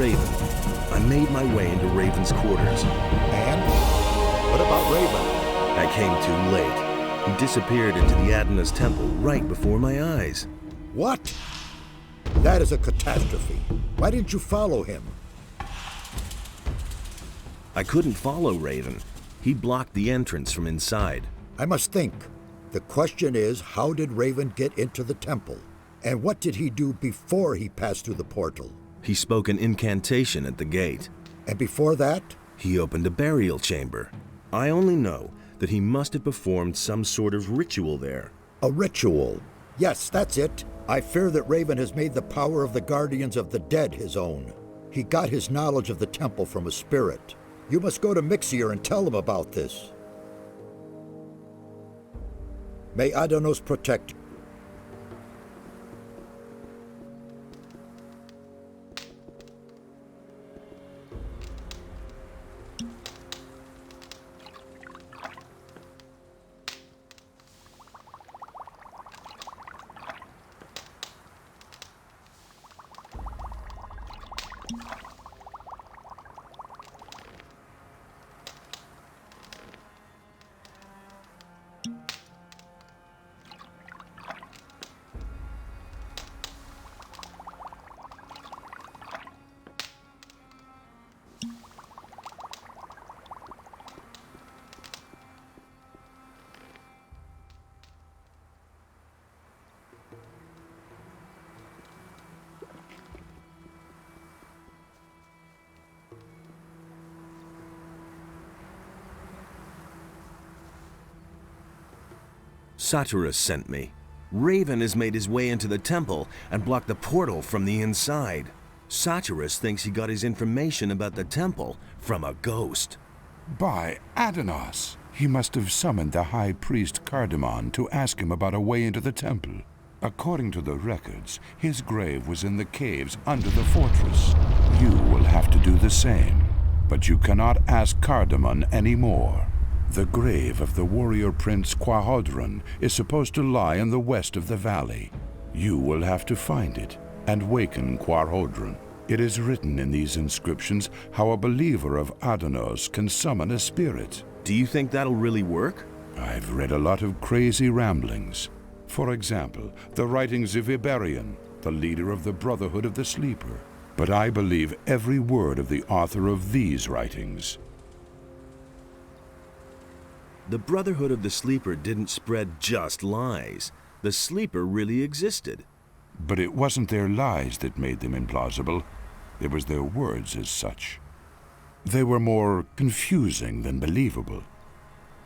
Raven. I made my way into Raven's quarters. And? What about Raven? I came too late. He disappeared into the Addon's temple right before my eyes. What? That is a catastrophe. Why didn't you follow him? I couldn't follow Raven. He blocked the entrance from inside. I must think. The question is, how did Raven get into the temple? And what did he do before he passed through the portal? He spoke an incantation at the gate. And before that? He opened a burial chamber. I only know that he must have performed some sort of ritual there. A ritual. Yes, that's it. I fear that Raven has made the power of the guardians of the dead his own. He got his knowledge of the temple from a spirit. You must go to Mixir and tell him about this. May Adonos protect you. Satyrus sent me. Raven has made his way into the temple and blocked the portal from the inside. Satyrus thinks he got his information about the temple from a ghost. By Adonos! He must have summoned the high priest Cardamon to ask him about a way into the temple. According to the records, his grave was in the caves under the fortress. You will have to do the same, but you cannot ask Cardamon anymore. The grave of the warrior prince Quahodron is supposed to lie in the west of the valley. You will have to find it and waken Quahodron. It is written in these inscriptions how a believer of Adonos can summon a spirit. Do you think that'll really work? I've read a lot of crazy ramblings. For example, the writings of Iberion, the leader of the Brotherhood of the Sleeper. But I believe every word of the author of these writings. The Brotherhood of the Sleeper didn't spread just lies. The Sleeper really existed. But it wasn't their lies that made them implausible. It was their words as such. They were more confusing than believable.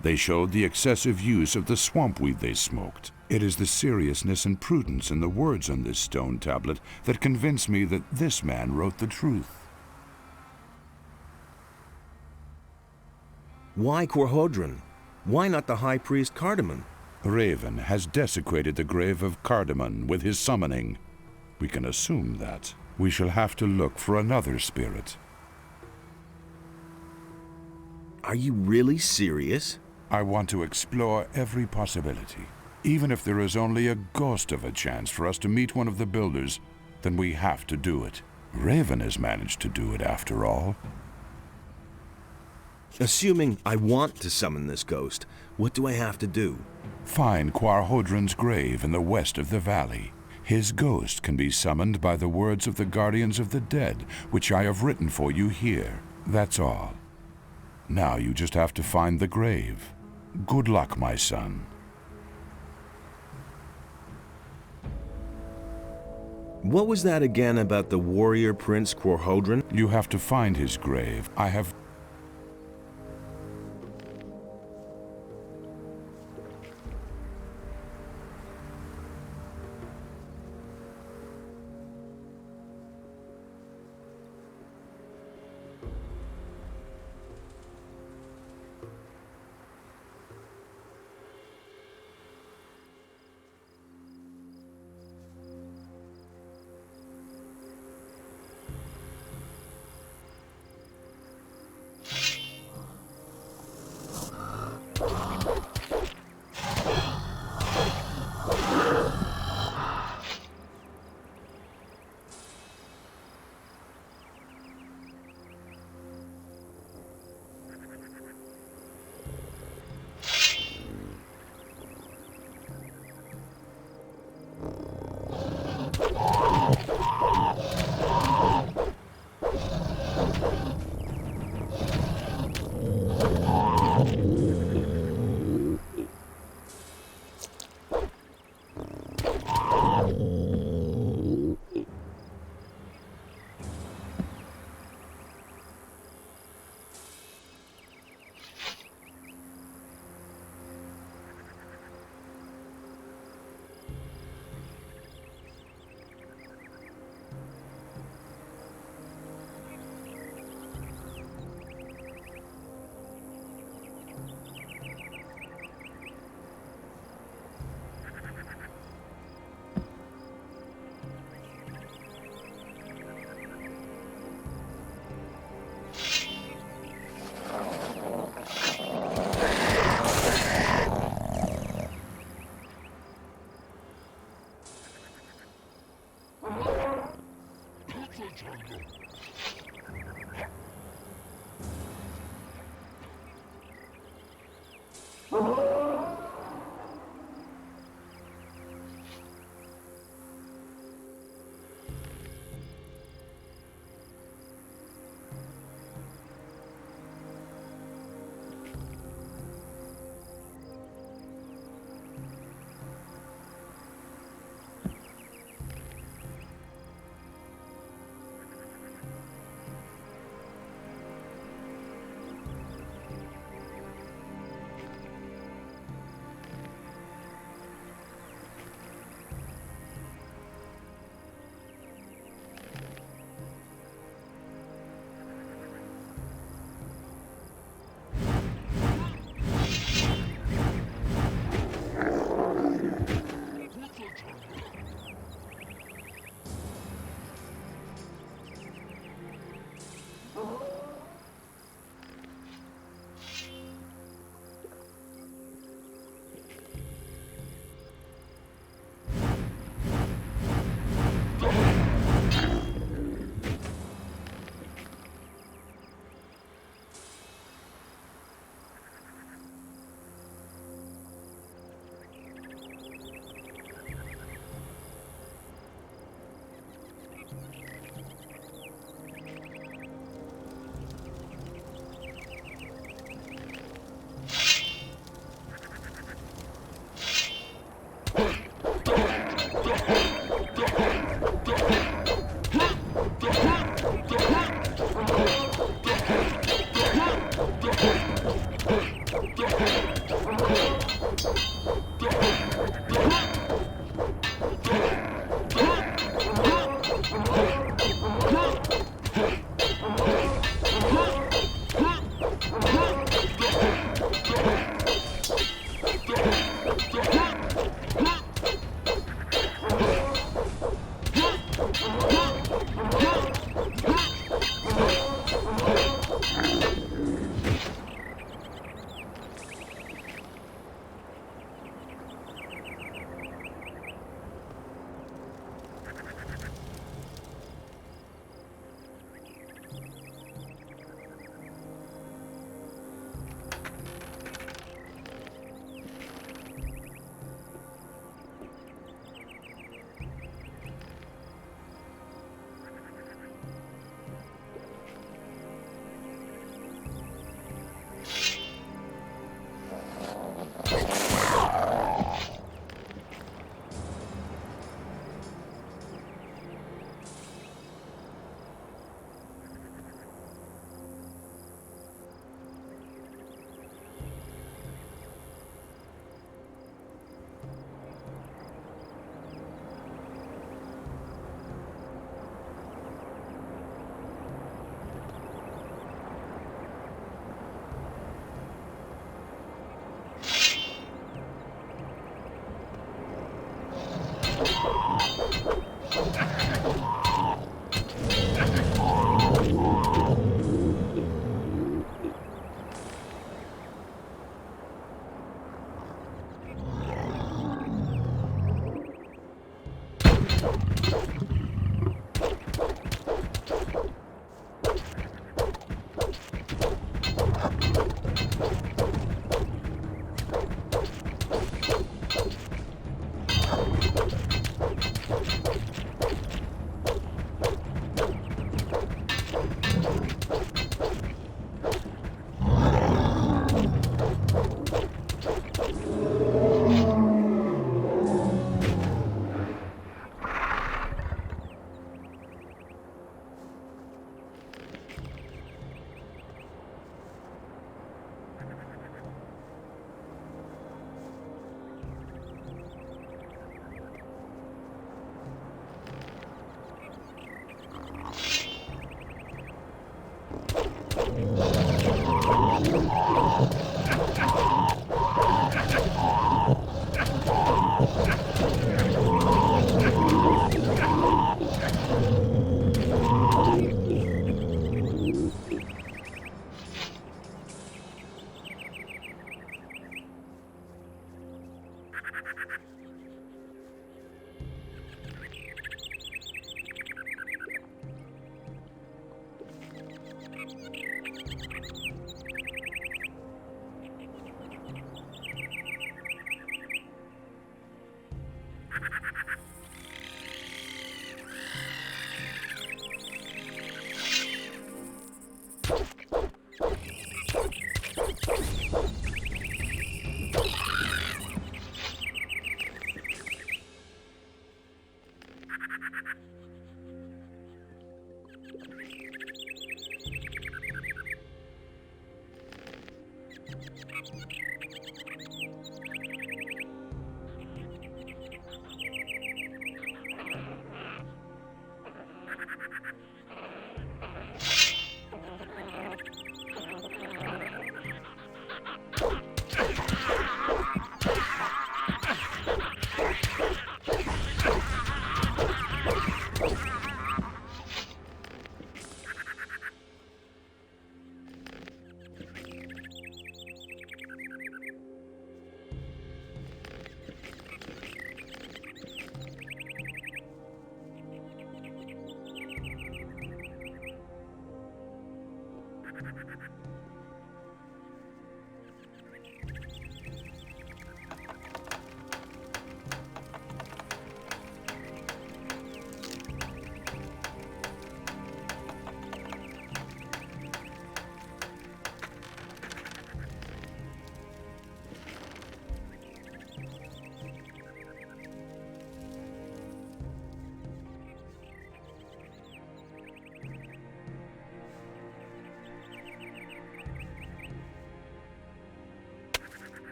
They showed the excessive use of the swamp weed they smoked. It is the seriousness and prudence in the words on this stone tablet that convince me that this man wrote the truth. Why Quahodron? Why not the High Priest Cardamon? Raven has desecrated the grave of Cardamon with his summoning. We can assume that. We shall have to look for another spirit. Are you really serious? I want to explore every possibility. Even if there is only a ghost of a chance for us to meet one of the builders, then we have to do it. Raven has managed to do it after all. Assuming I want to summon this ghost, what do I have to do? Find Quahodron's grave in the west of the valley. His ghost can be summoned by the words of the guardians of the dead, which I have written for you here. That's all. Now you just have to find the grave. Good luck, my son. What was that again about the warrior Prince Quahodron? You have to find his grave. I have...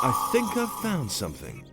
I think I've found something.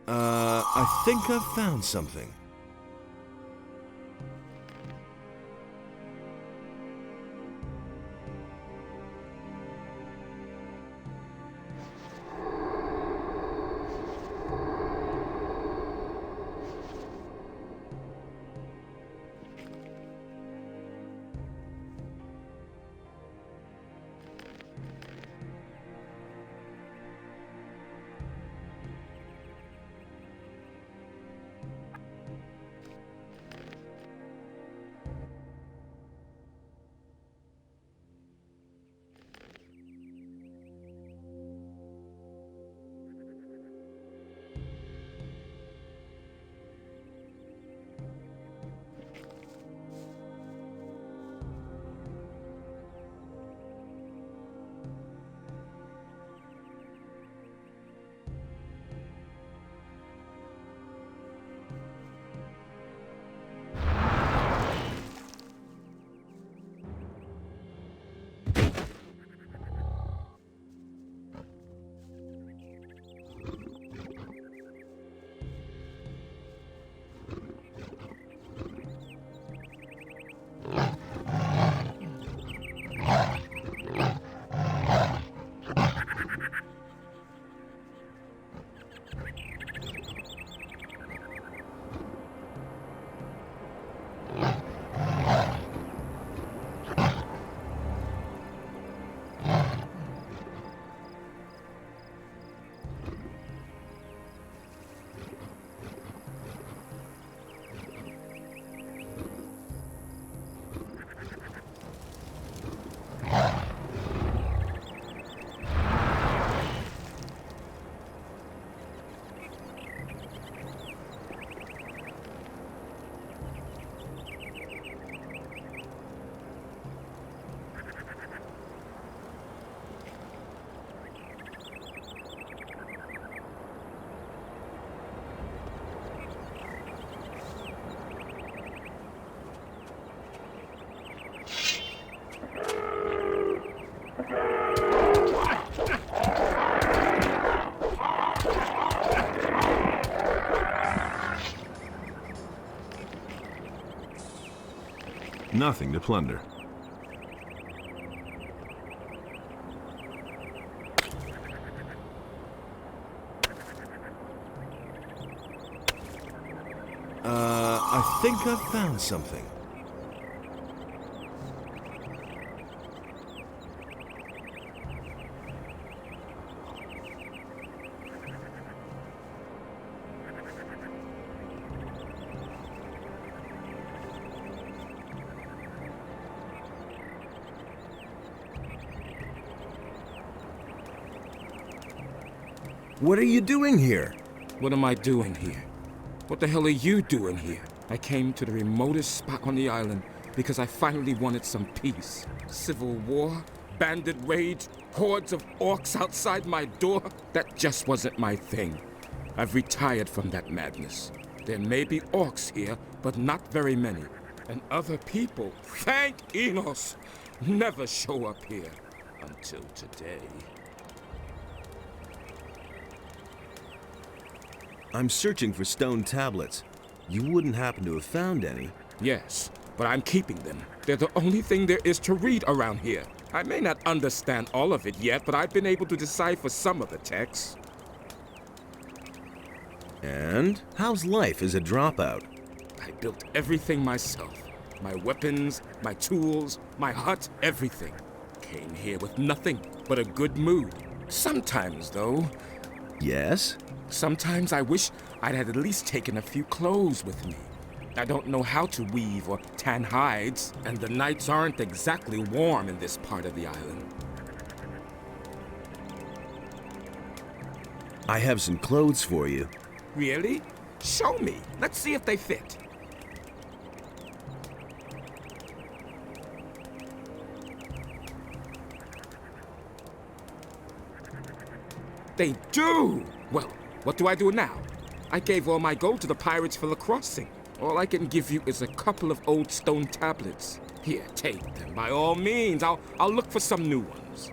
I think I've found something. Nothing to plunder. I think I've found something. What are you doing here? What am I doing here? What the hell are you doing here? I came to the remotest spot on the island because I finally wanted some peace. Civil war, bandit raids, hordes of orcs outside my door. That just wasn't my thing. I've retired from that madness. There may be orcs here, but not very many. And other people, thank Enos, never show up here until today. I'm searching for stone tablets. You wouldn't happen to have found any? Yes, but I'm keeping them. They're the only thing there is to read around here. I may not understand all of it yet, but I've been able to decipher some of the texts. And how's life as a dropout? I built everything myself. My weapons, my tools, my hut, everything. Came here with nothing but a good mood. Sometimes, though, Yes? sometimes I wish I'd had at least taken a few clothes with me. I don't know how to weave or tan hides, and the nights aren't exactly warm in this part of the island. I have some clothes for you. Really? Show me. Let's see if they fit. They do! Well, what do I do now? I gave all my gold to the pirates for the crossing. All I can give you is a couple of old stone tablets. Here, take them. By all means, I'll look for some new ones.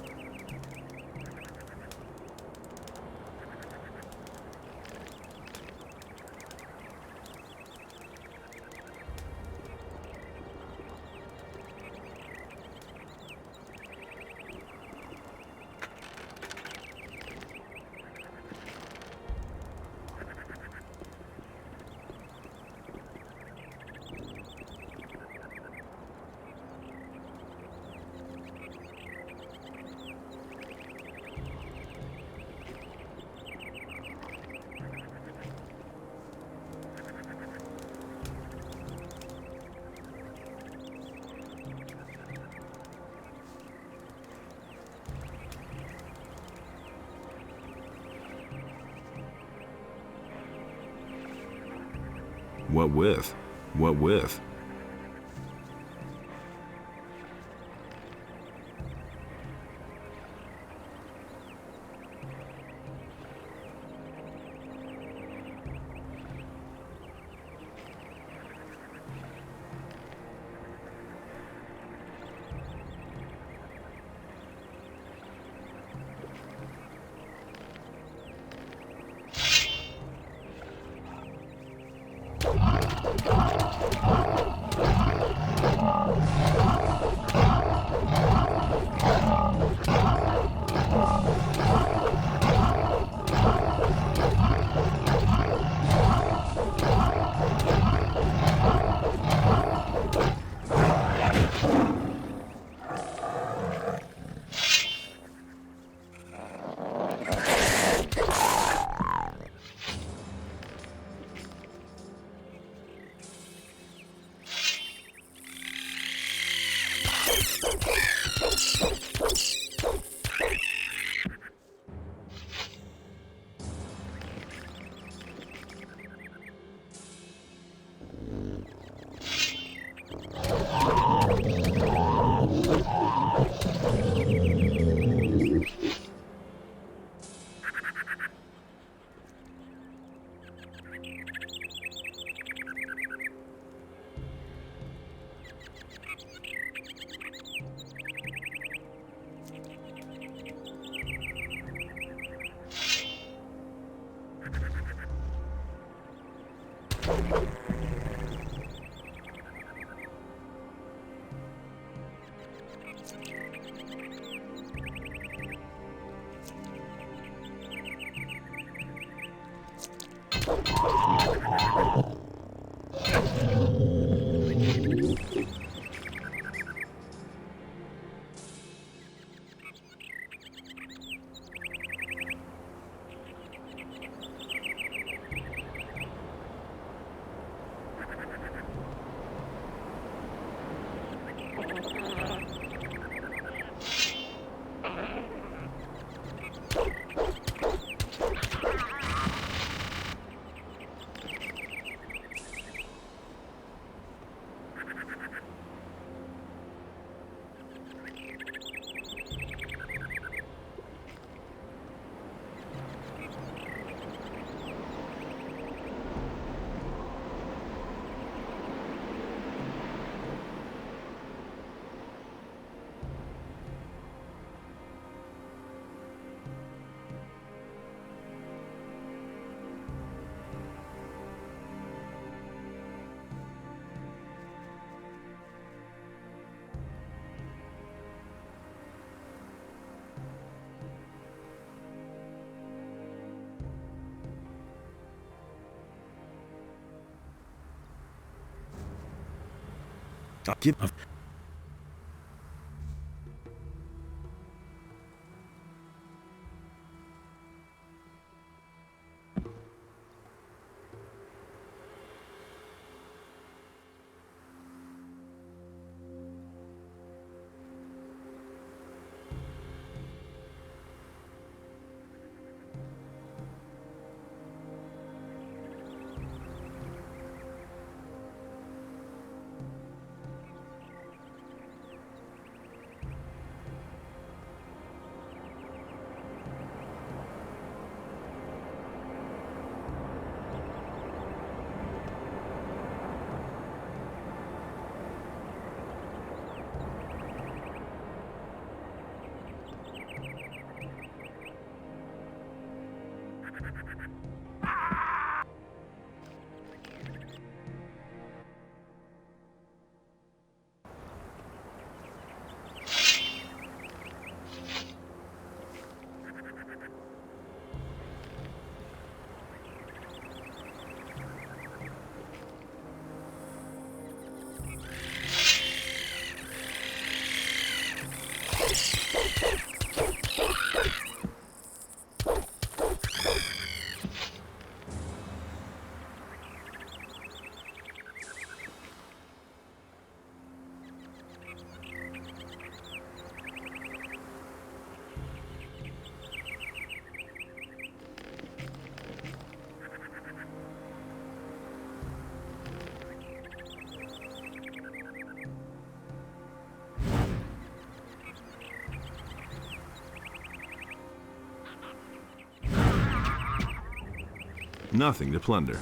What with? What with? Give Nothing to plunder.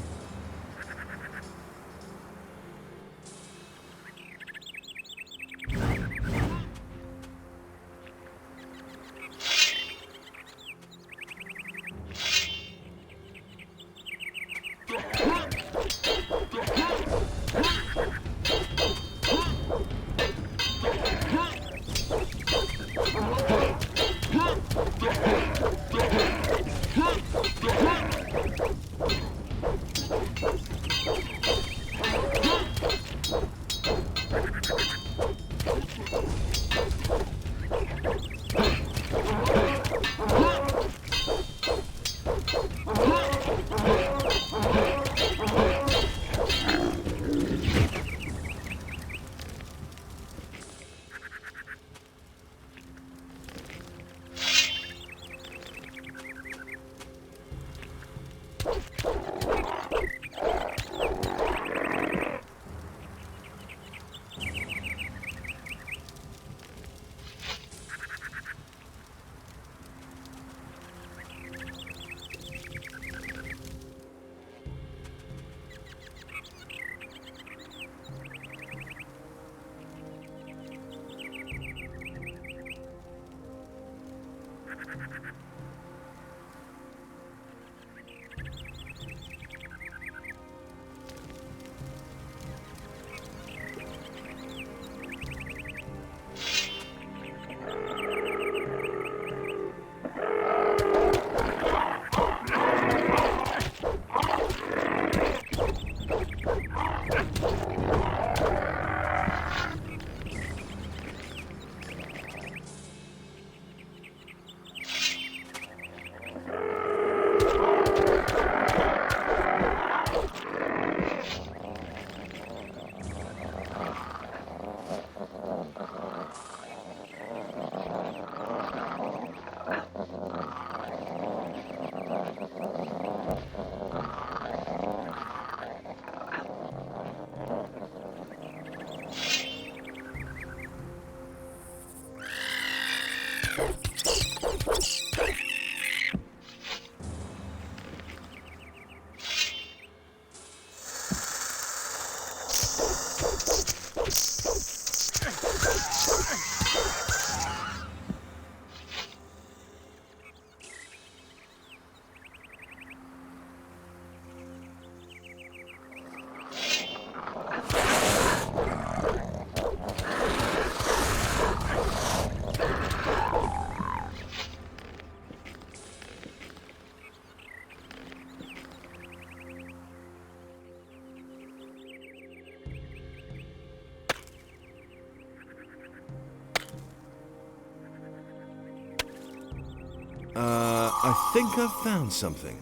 I think I've found something.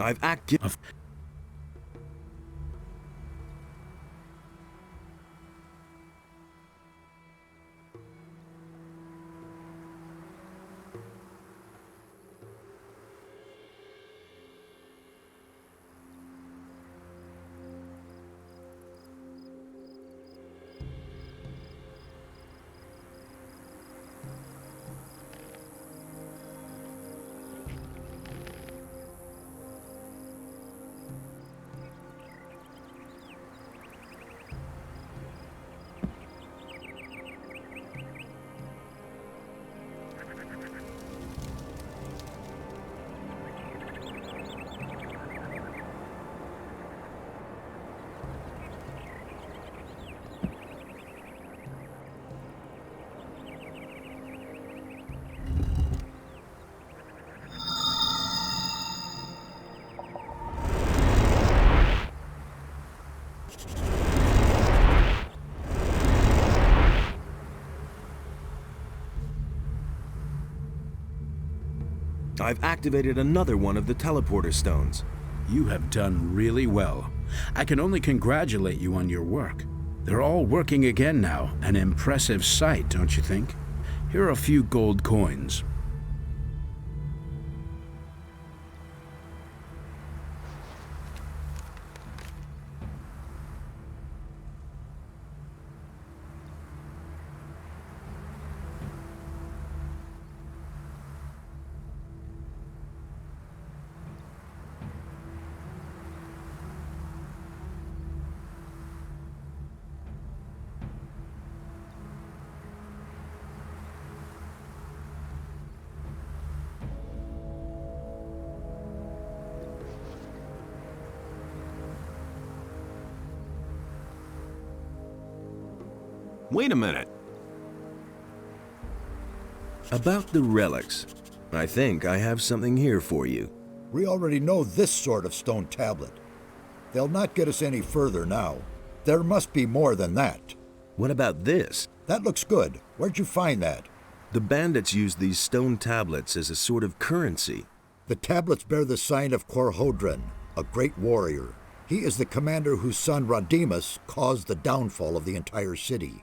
I've acted. I've activated another one of the teleporter stones. You have done really well. I can only congratulate you on your work. They're all working again now. An impressive sight, don't you think? Here are a few gold coins. Wait a minute. About the relics. I think I have something here for you. We already know this sort of stone tablet. They'll not get us any further now. There must be more than that. What about this? That looks good. Where'd you find that? The bandits used these stone tablets as a sort of currency. The tablets bear the sign of Korhodran, a great warrior. He is the commander whose son Rodimus caused the downfall of the entire city.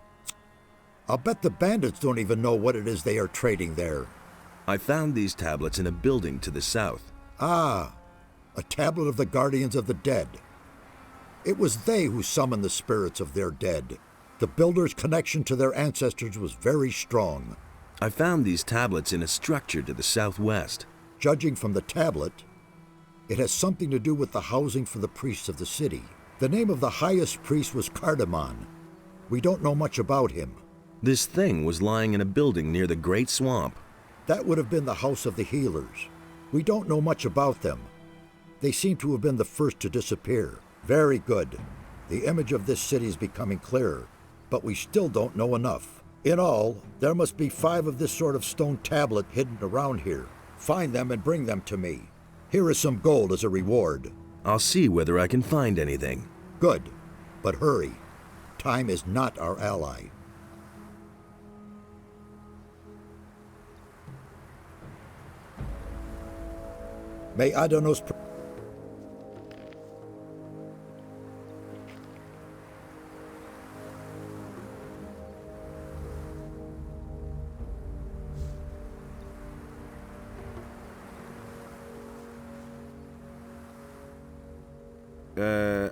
I'll bet the bandits don't even know what it is they are trading there. I found these tablets in a building to the south. Ah, a tablet of the guardians of the dead. It was they who summoned the spirits of their dead. The builders' connection to their ancestors was very strong. I found these tablets in a structure to the southwest. Judging from the tablet, It has something to do with the housing for the priests of the city. The name of the highest priest was Cardamon. We don't know much about him. This thing was lying in a building near the Great Swamp. That would have been the House of the Healers. We don't know much about them. They seem to have been the first to disappear. Very good. The image of this city is becoming clearer, but we still don't know enough. In all, there must be 5 of this sort of stone tablet hidden around here. Find them and bring them to me. Here is some gold as a reward. I'll see whether I can find anything. Good, but hurry. Time is not our ally. May Adonos...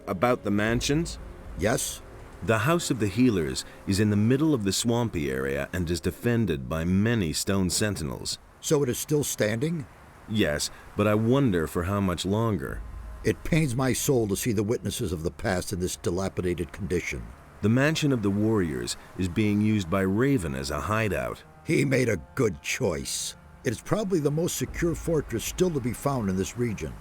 About the mansions? Yes? The House of the Healers is in the middle of the swampy area and is defended by many stone sentinels. So it is still standing? Yes, but I wonder for how much longer. It pains my soul to see the witnesses of the past in this dilapidated condition. The Mansion of the Warriors is being used by Raven as a hideout. He made a good choice. It is probably the most secure fortress still to be found in this region.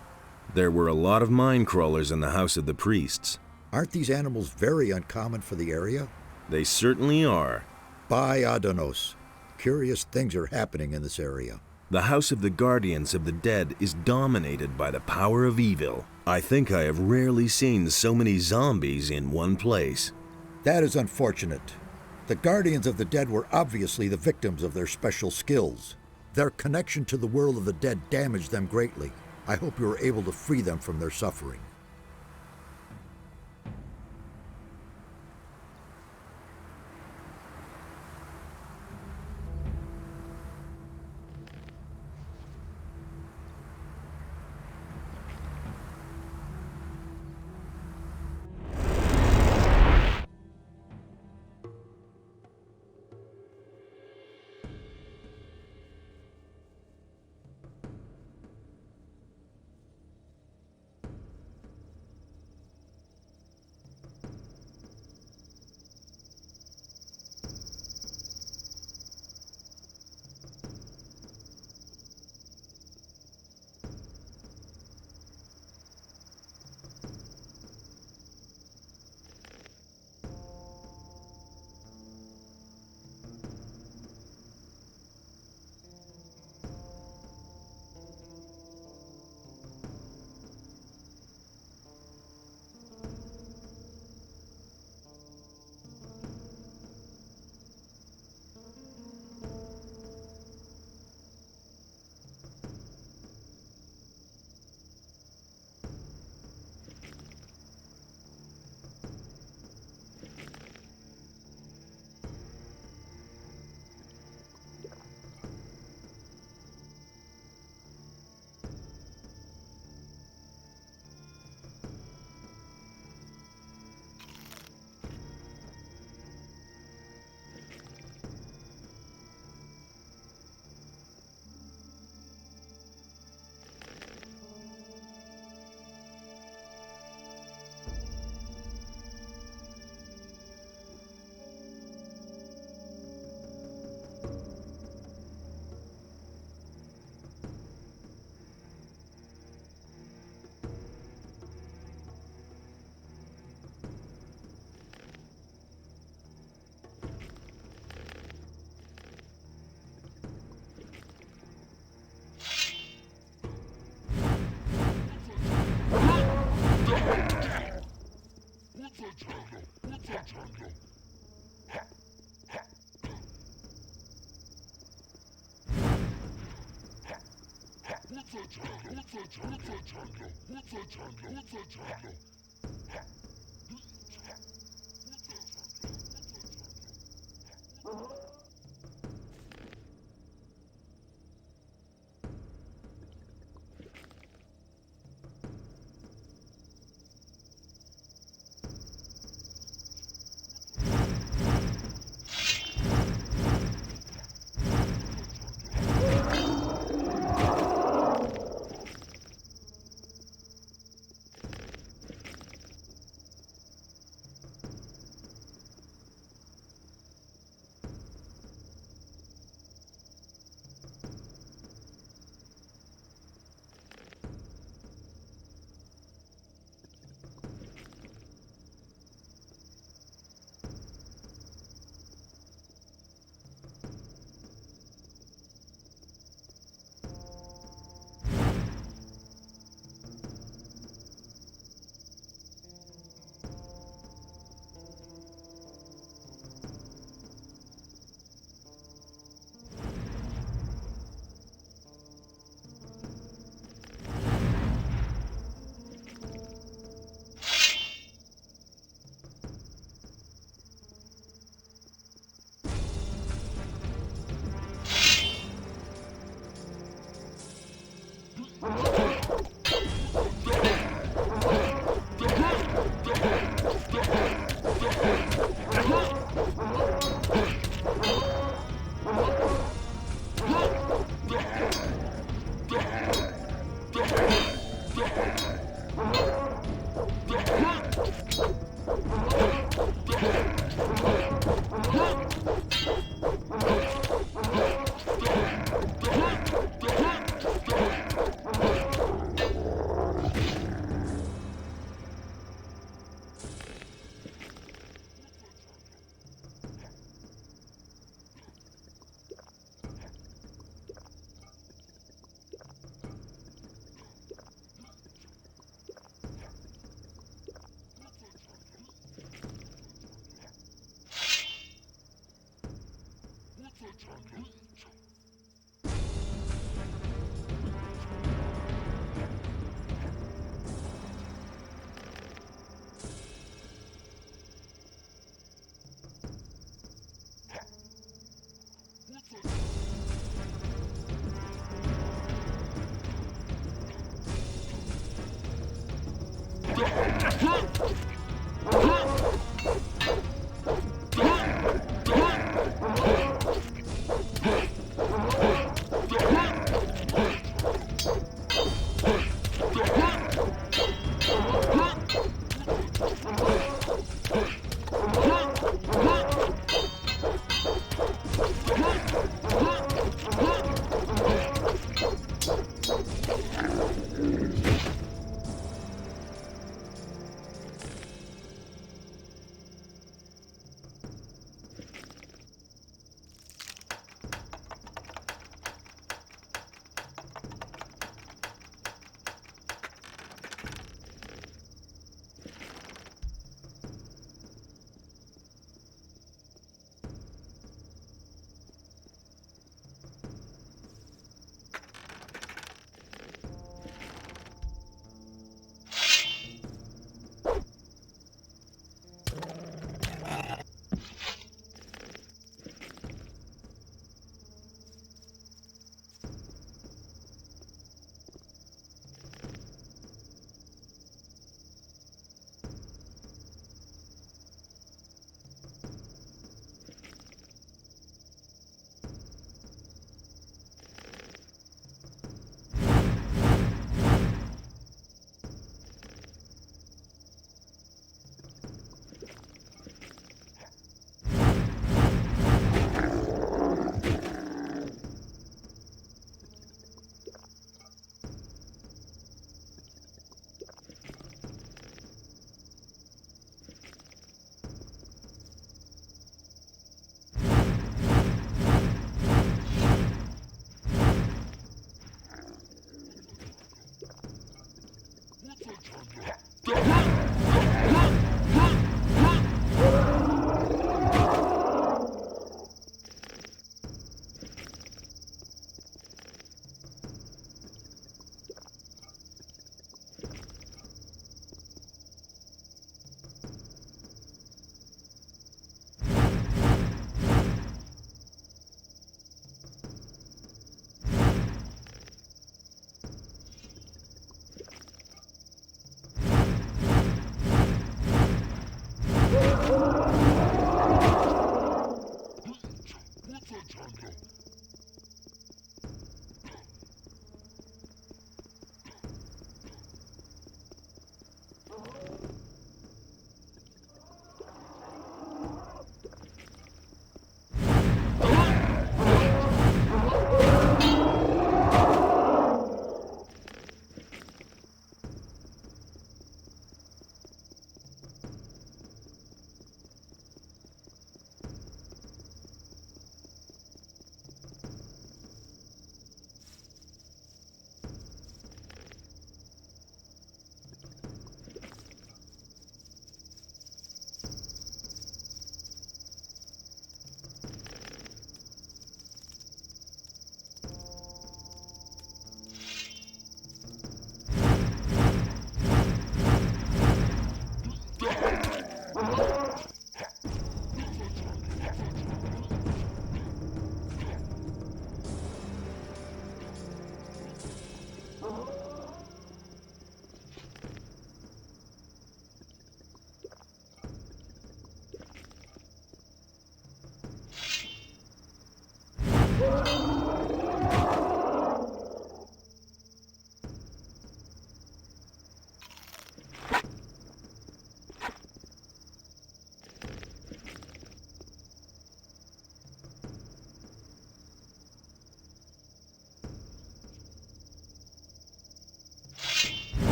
There were a lot of mine crawlers in the House of the Priests. Aren't these animals very uncommon for the area? They certainly are. By Adonos, curious things are happening in this area. The House of the Guardians of the Dead is dominated by the power of evil. I think I have rarely seen so many zombies in one place. That is unfortunate. The Guardians of the Dead were obviously the victims of their special skills. Their connection to the world of the dead damaged them greatly. I hope you are able to free them from their suffering.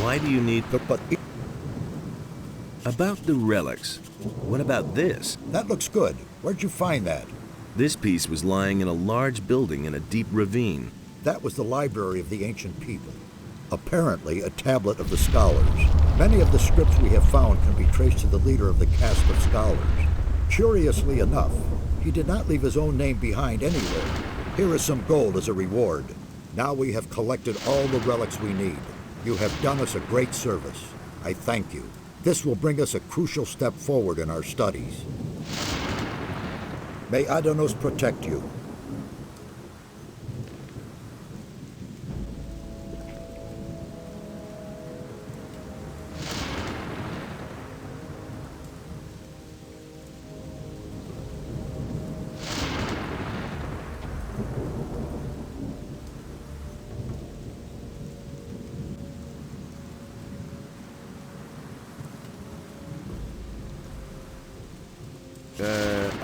Why do you need... But About the relics. What about this? that looks good. Where'd you find that? This piece was lying in a large building in a deep ravine. That was the library of the ancient people. Apparently, a tablet of the scholars. Many of the scripts we have found can be traced to the leader of the caste of scholars. Curiously enough, he did not leave his own name behind anywhere. Here is some gold as a reward. Now we have collected all the relics we need. You have done us a great service. I thank you. This will bring us a crucial step forward in our studies. May Adonos protect you.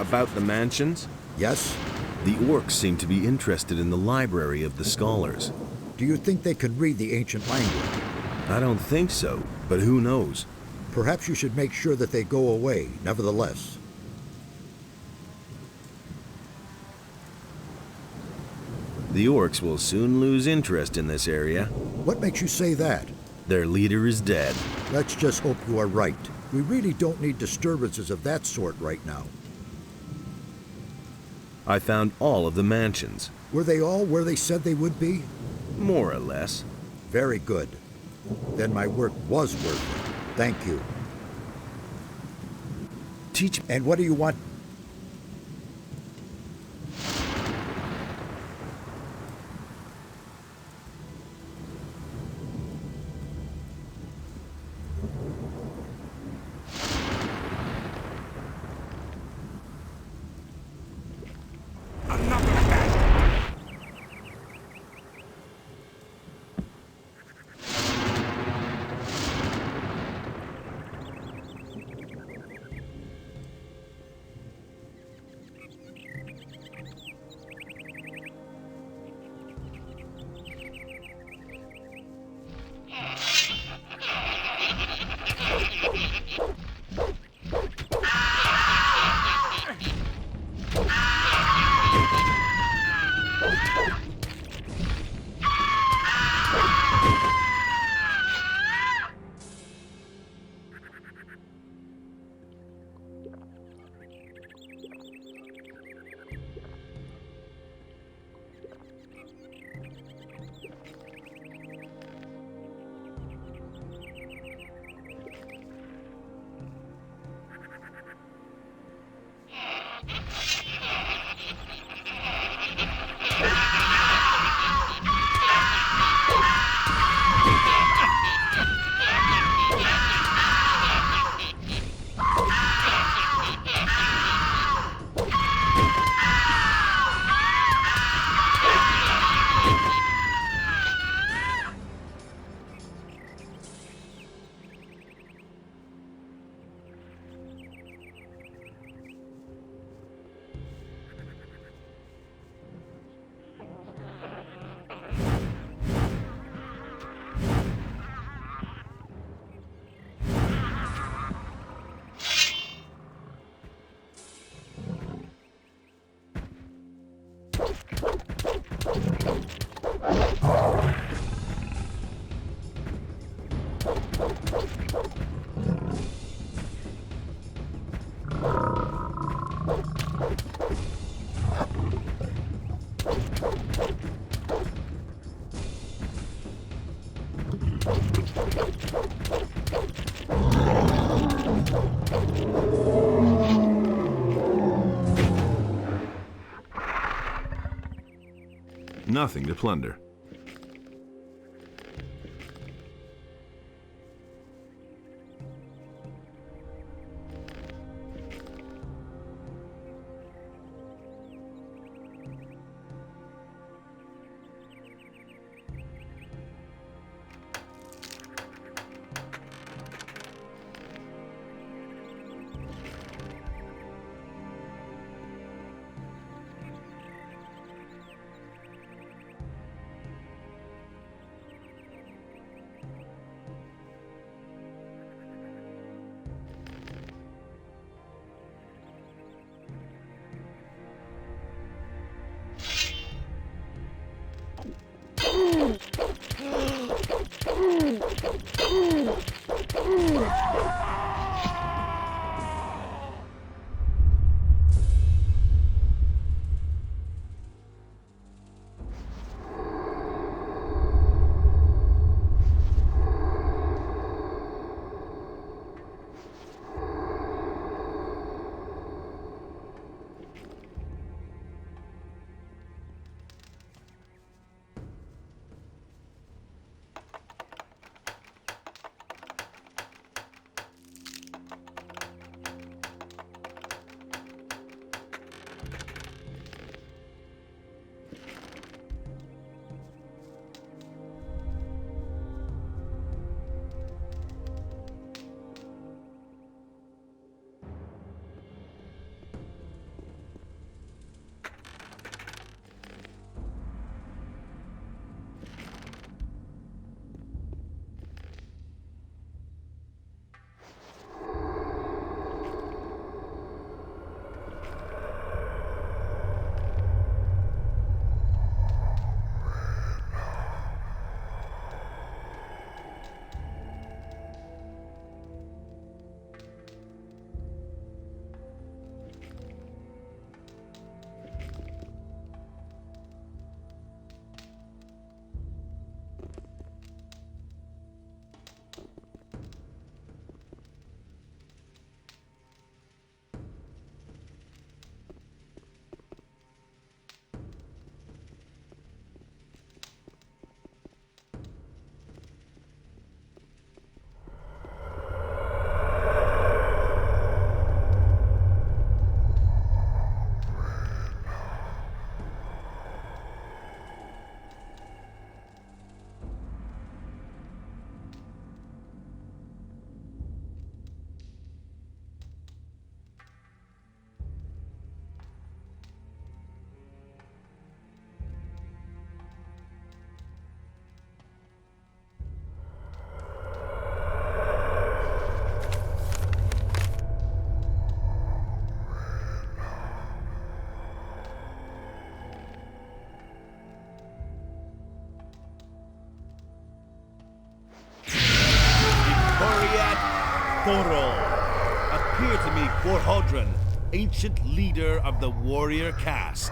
About the mansions? Yes? The orcs seem to be interested in the library of the scholars. Do you think they can read the ancient language? I don't think so, but who knows? Perhaps you should make sure that they go away, nevertheless. The orcs will soon lose interest in this area. What makes you say that? Their leader is dead. Let's just hope you are right. We really don't need disturbances of that sort right now. I found all of the mansions. Were they all where they said they would be? More or less. Very good. Then my work was worth it. Thank you. Teach... And what do you want? Nothing to plunder. Thorol, appear to me Gorhodran, ancient leader of the warrior caste.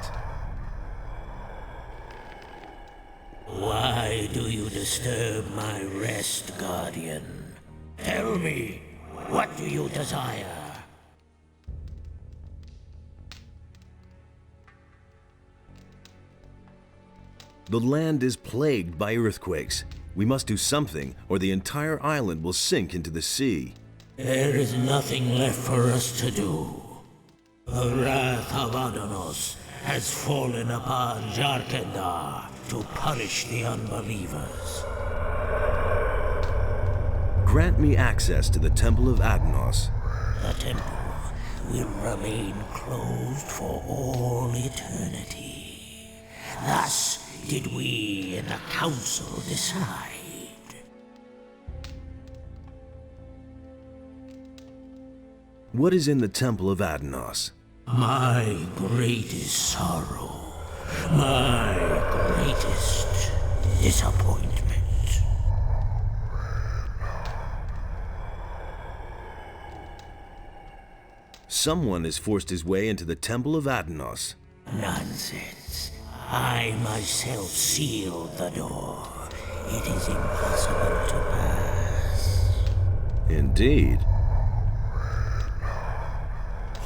Why do you disturb my rest, Guardian? Tell me, what do you desire? The land is plagued by earthquakes. We must do something, or the entire island will sink into the sea. There is nothing left for us to do. The wrath of Addonos has fallen upon Jharkendar to punish the unbelievers. Grant me access to the Temple of Addonos. The temple will remain closed for all eternity. Thus did we in the council decide. What is in the Temple of Addonos? My greatest sorrow, my greatest disappointment. Someone has forced his way into the Temple of Addonos. Nonsense. I myself sealed the door. It is impossible to pass. Indeed.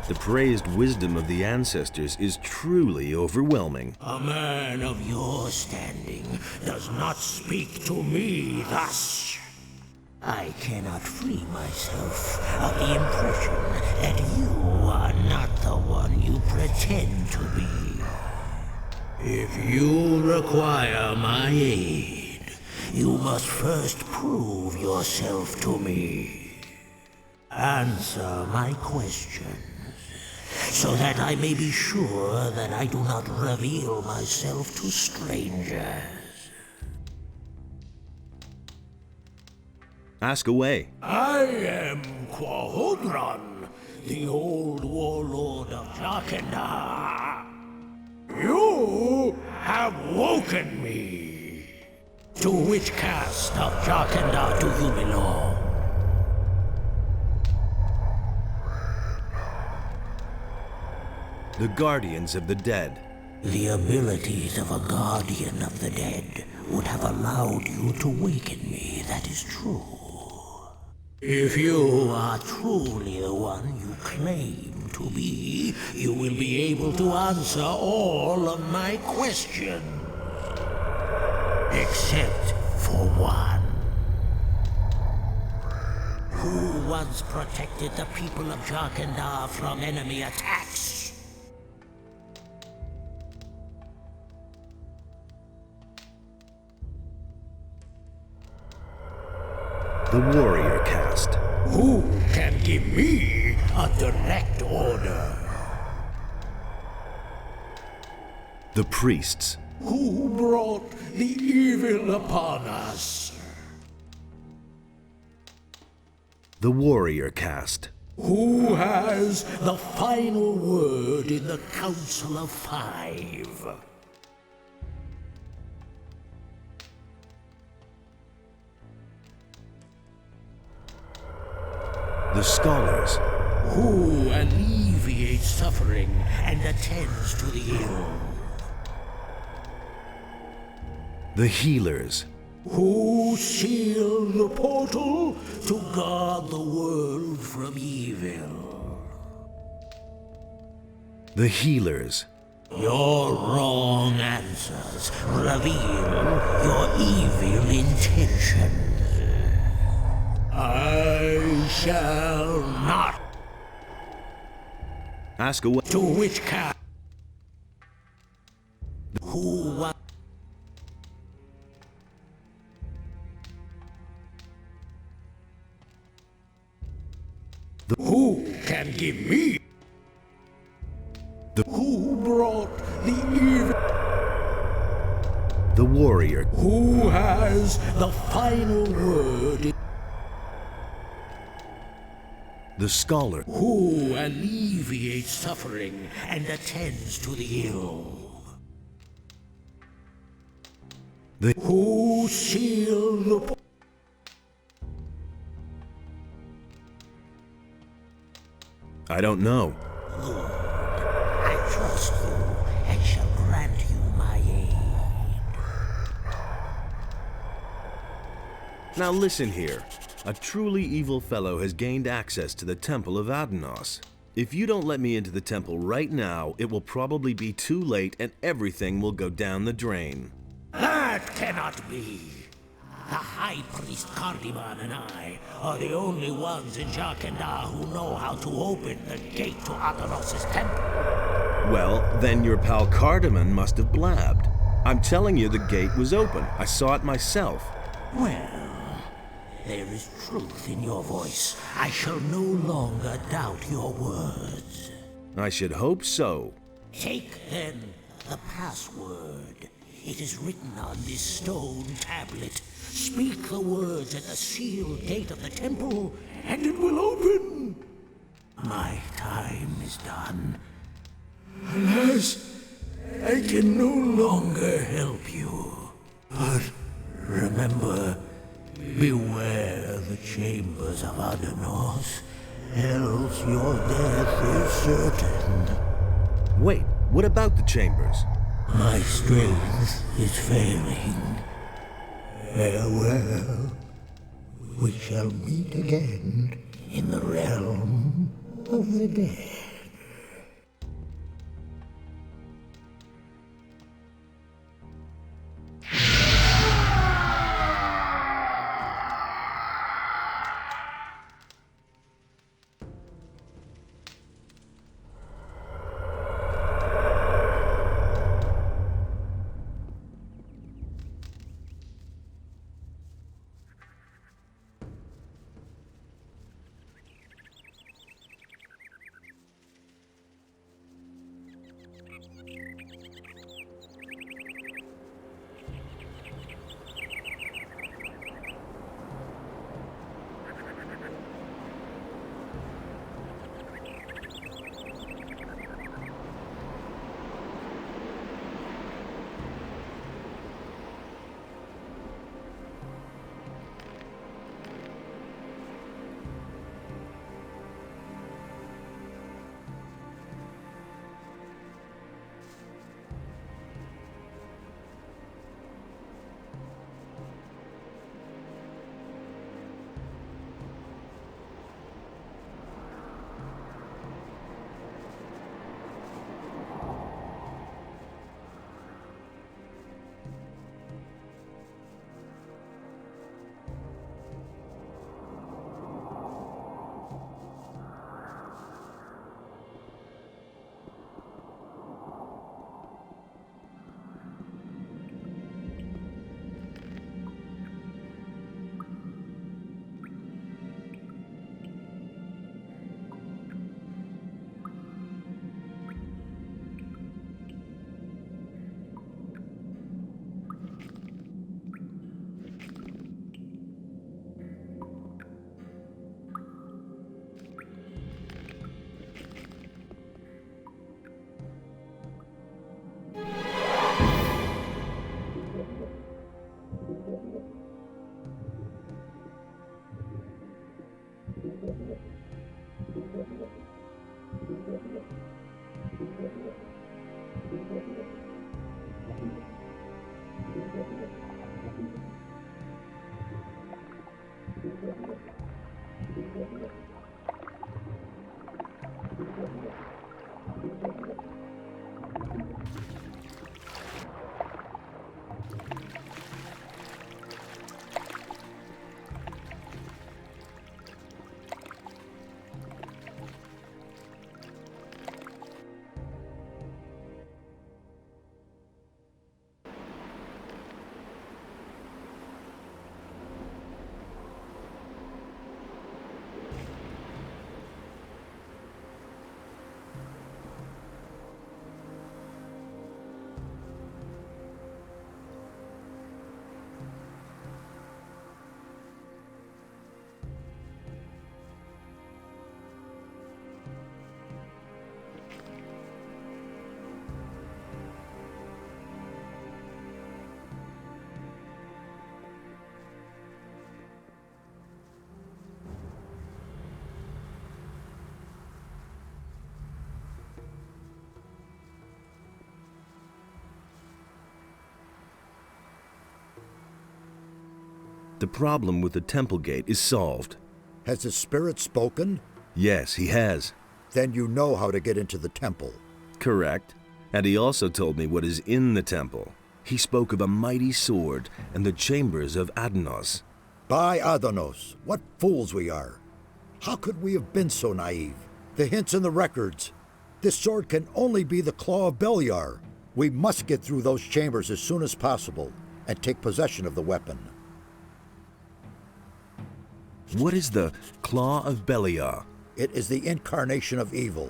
The praised wisdom of the ancestors is truly overwhelming. A man of your standing does not speak to me thus. I cannot free myself of the impression that you are not the one you pretend to be. If you require my aid, you must first prove yourself to me. Answer my questions, so that I may be sure that I do not reveal myself to strangers. Ask away. I am Quahodron, the old warlord of Jharkendar. You have woken me. To which caste of Jharkendar do you belong? The Guardians of the Dead. The abilities of a Guardian of the Dead would have allowed you to waken me, that is true. If you are truly the one you claim to be, you will be able to answer all of my questions. Except for one. Who once protected the people of Jharkendar from enemy attacks? The Warrior Caste. Who can give me a direct order? The Priests. Who brought the evil upon us? The Warrior Caste. Who has the final word in the Council of Five? The Scholars. Who alleviates suffering and attends to the ill? The Healers. Who seal the portal to guard the world from evil? The Healers. Your wrong answers reveal your evil intentions. I shall not. Ask away. To which caste? Who was? Who can give me? Who brought the evil? The Warrior. Who has the final word? The Scholar. Who alleviates suffering and attends to the ill? The Who seal the I don't know. I trust you and shall grant you my aid. Now listen here. A truly evil fellow has gained access to the Temple of Addonos. If you don't let me into the temple right now, it will probably be too late and everything will go down the drain. That cannot be. The High Priest Cardamon and I are the only ones in Jharkendar who know how to open the gate to Addonos' temple. Well, then your pal Cardamon must have blabbed. I'm telling you the gate was open. I saw it myself. Well, there is truth in your voice. I shall no longer doubt your words. I should hope so. Take, then, the password. It is written on this stone tablet. Speak the words at the sealed gate of the temple, and it will open. My time is done. Alas, I can no longer help you. But remember, beware the chambers of Addonos, else your death is certain. Wait, what about the chambers? My strength is failing. Farewell. We shall meet again in the realm of the dead. The problem with the temple gate is solved. Has the spirit spoken? Yes, he has. Then you know how to get into the temple. Correct. And he also told me what is in the temple. He spoke of a mighty sword and the chambers of Addonos. By Adonos, what fools we are. How could we have been so naive? The hints in the records. This sword can only be the claw of Beliar. We must get through those chambers as soon as possible and take possession of the weapon. What is the Claw of Beliar? It is the incarnation of evil.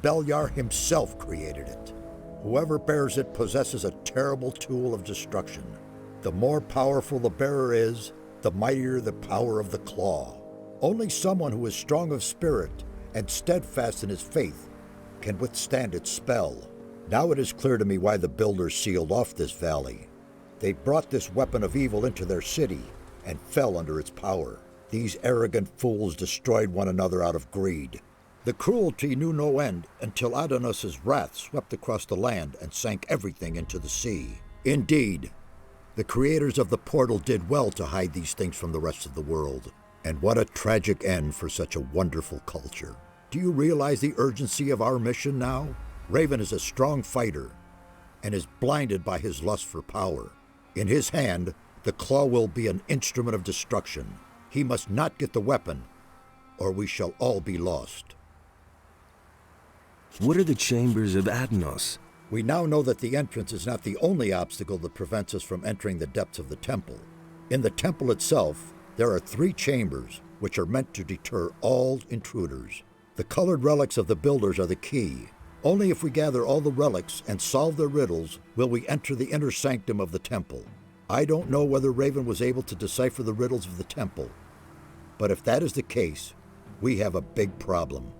Beliar himself created it. Whoever bears it possesses a terrible tool of destruction. The more powerful the bearer is, the mightier the power of the claw. Only someone who is strong of spirit and steadfast in his faith can withstand its spell. Now it is clear to me why the builders sealed off this valley. They brought this weapon of evil into their city and fell under its power. These arrogant fools destroyed one another out of greed. The cruelty knew no end until Adonos' wrath swept across the land and sank everything into the sea. Indeed, the creators of the portal did well to hide these things from the rest of the world. And what a tragic end for such a wonderful culture. Do you realize the urgency of our mission now? Raven is a strong fighter and is blinded by his lust for power. In his hand, the claw will be an instrument of destruction. He must not get the weapon, or we shall all be lost. What are the chambers of Addonos? We now know that the entrance is not the only obstacle that prevents us from entering the depths of the temple. In the temple itself, there are 3 chambers, which are meant to deter all intruders. The colored relics of the builders are the key. Only if we gather all the relics and solve their riddles will we enter the inner sanctum of the temple. I don't know whether Raven was able to decipher the riddles of the temple, but if that is the case, we have a big problem.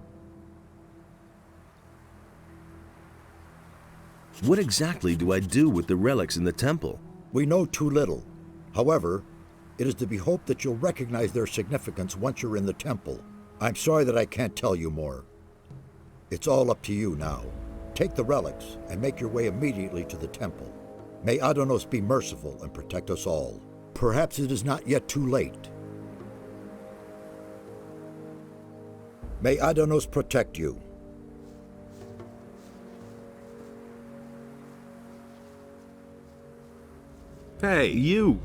What exactly do I do with the relics in the temple? We know too little. However, it is to be hoped that you'll recognize their significance once you're in the temple. I'm sorry that I can't tell you more. It's all up to you now. Take the relics and make your way immediately to the temple. May Adonos be merciful and protect us all. Perhaps it is not yet too late. May Adonos protect you. Hey, you!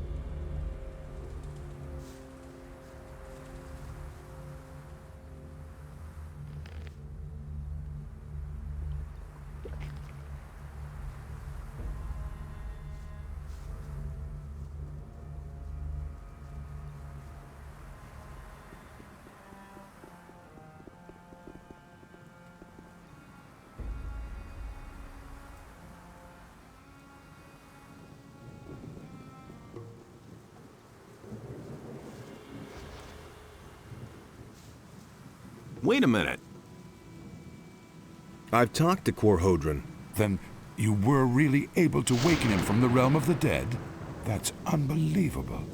Wait a minute. I've talked to Quarhodron. Then you were really able to waken him from the realm of the dead? That's unbelievable.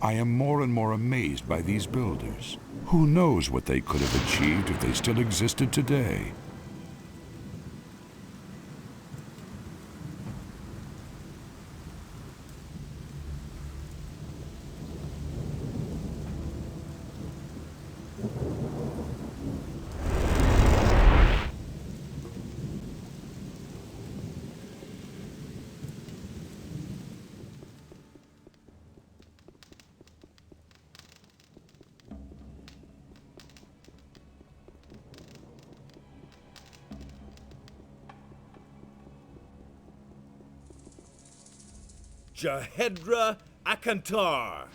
I am more and more amazed by these builders. Who knows what they could have achieved if they still existed today? Jharkendar Akantar.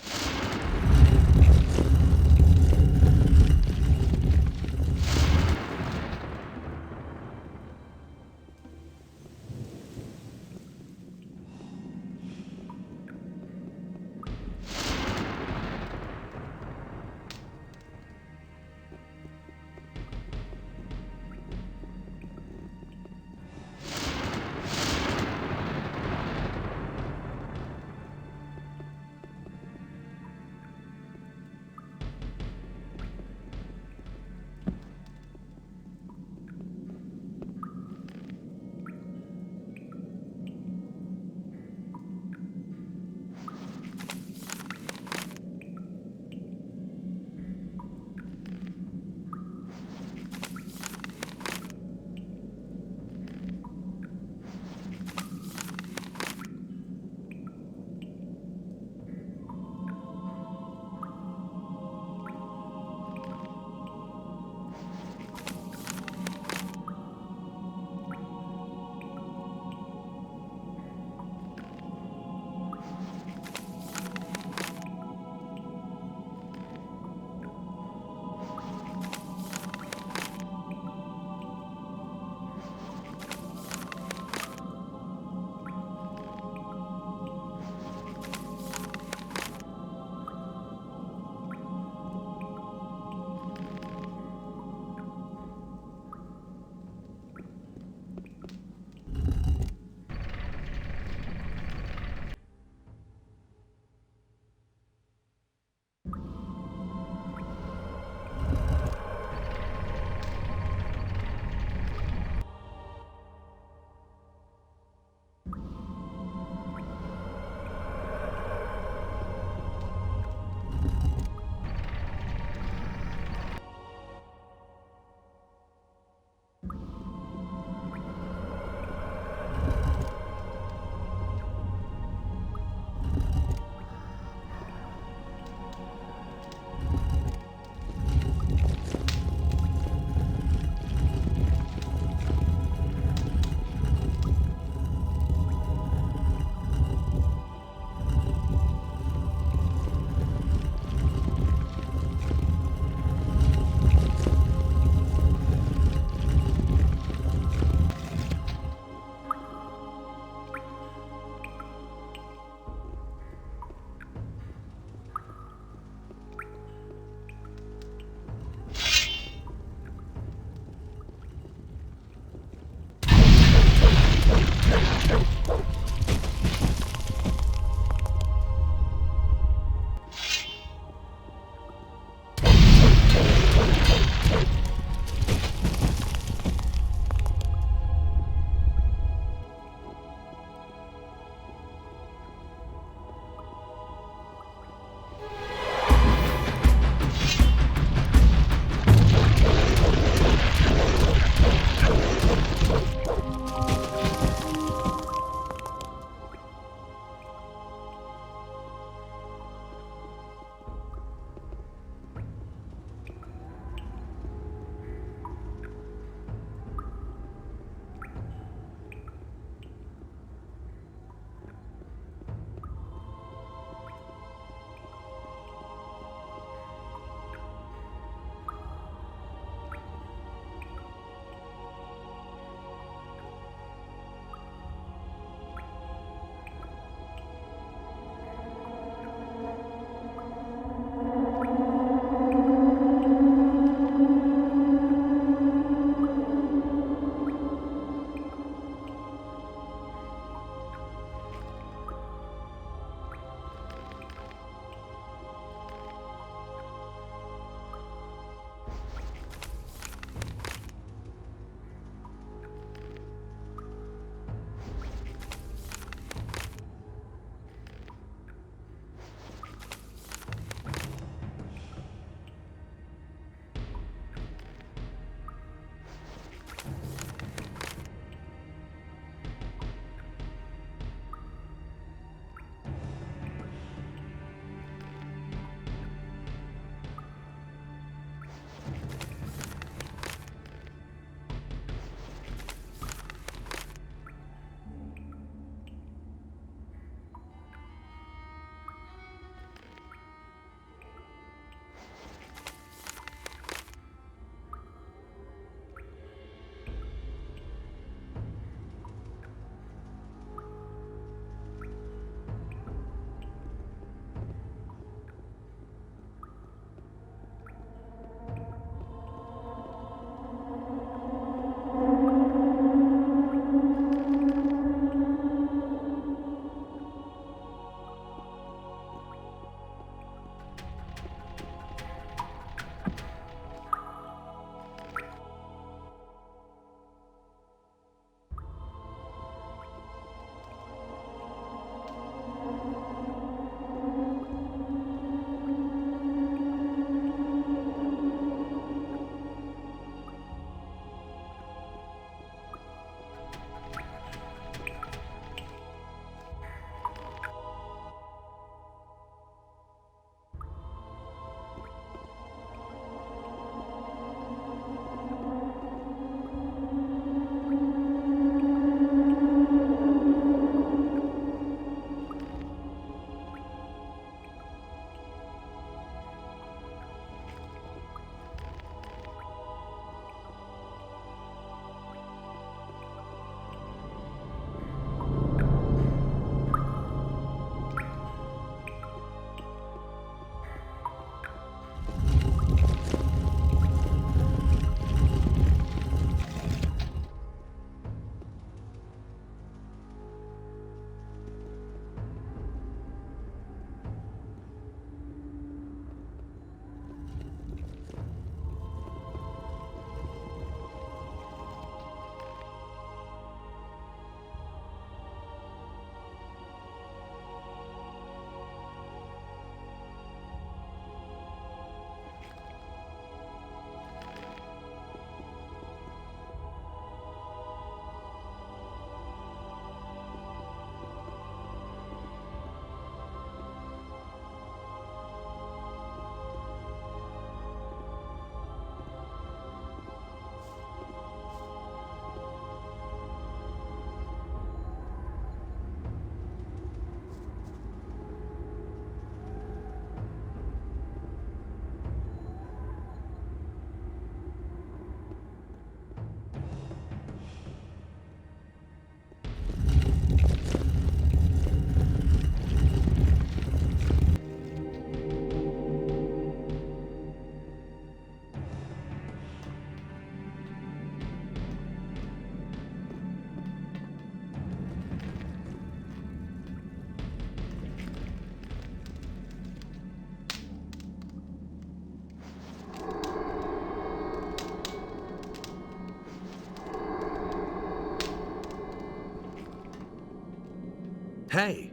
Hey,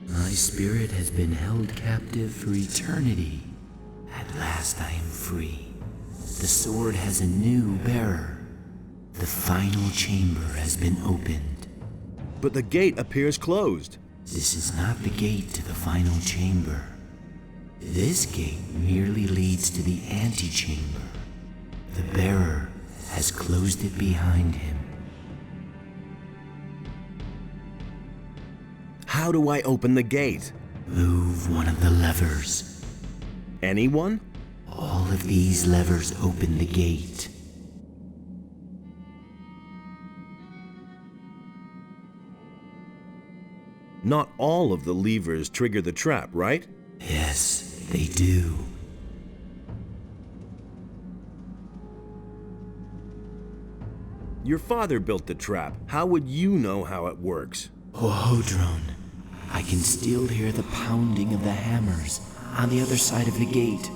My spirit has been held captive for eternity. At last I am free. The sword has a new bearer. The final chamber has been opened. but the gate appears closed. This is not the gate to the final chamber. This gate merely leads to the antechamber. The bearer has closed it behind him. How do I open the gate? Move one of the levers. Anyone? All of these levers open the gate. Not all of the levers trigger the trap, right? Yes, they do. Your father built the trap. How would you know how it works? Hodron, I can still hear the pounding of the hammers on the other side of the gate.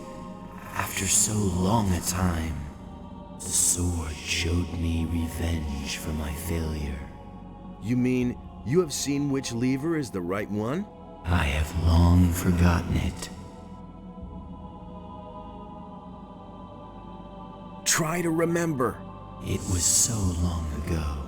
After so long a time, the sword showed me revenge for my failure. You mean you have seen which lever is the right one? I have long forgotten it. Try to remember. It was so long ago.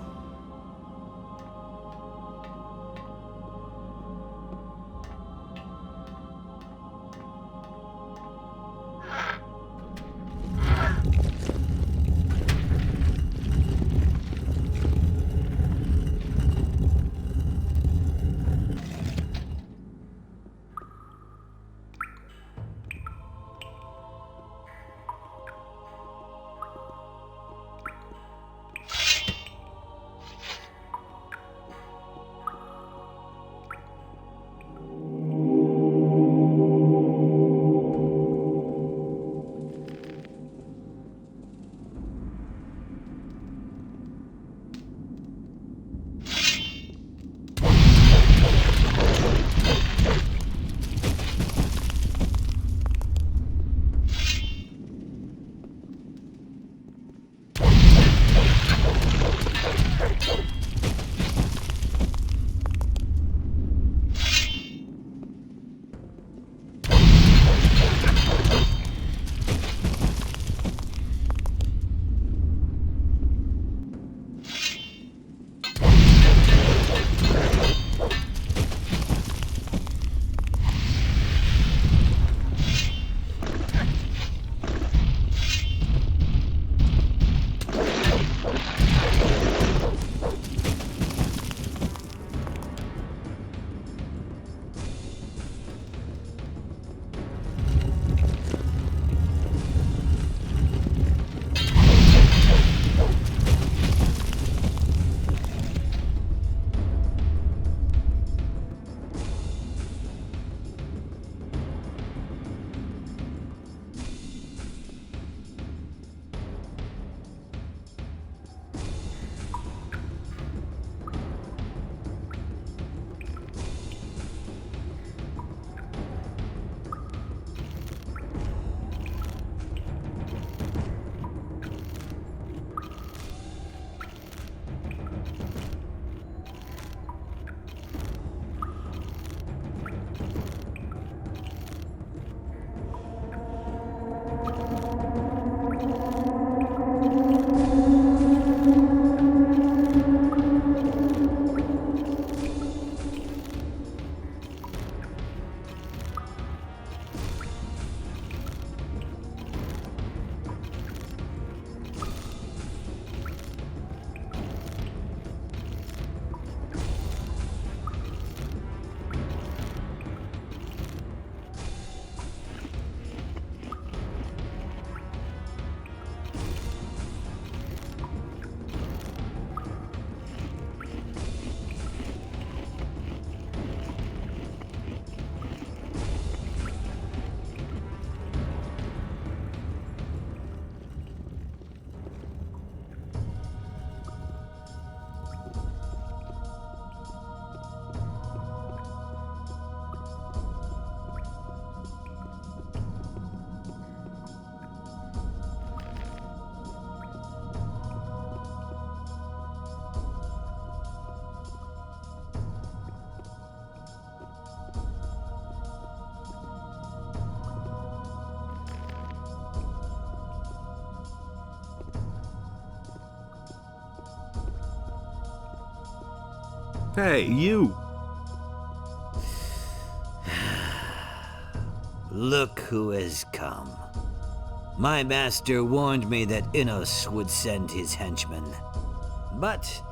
Hey, you! Look who has come. My master warned me that Innos would send his henchmen. But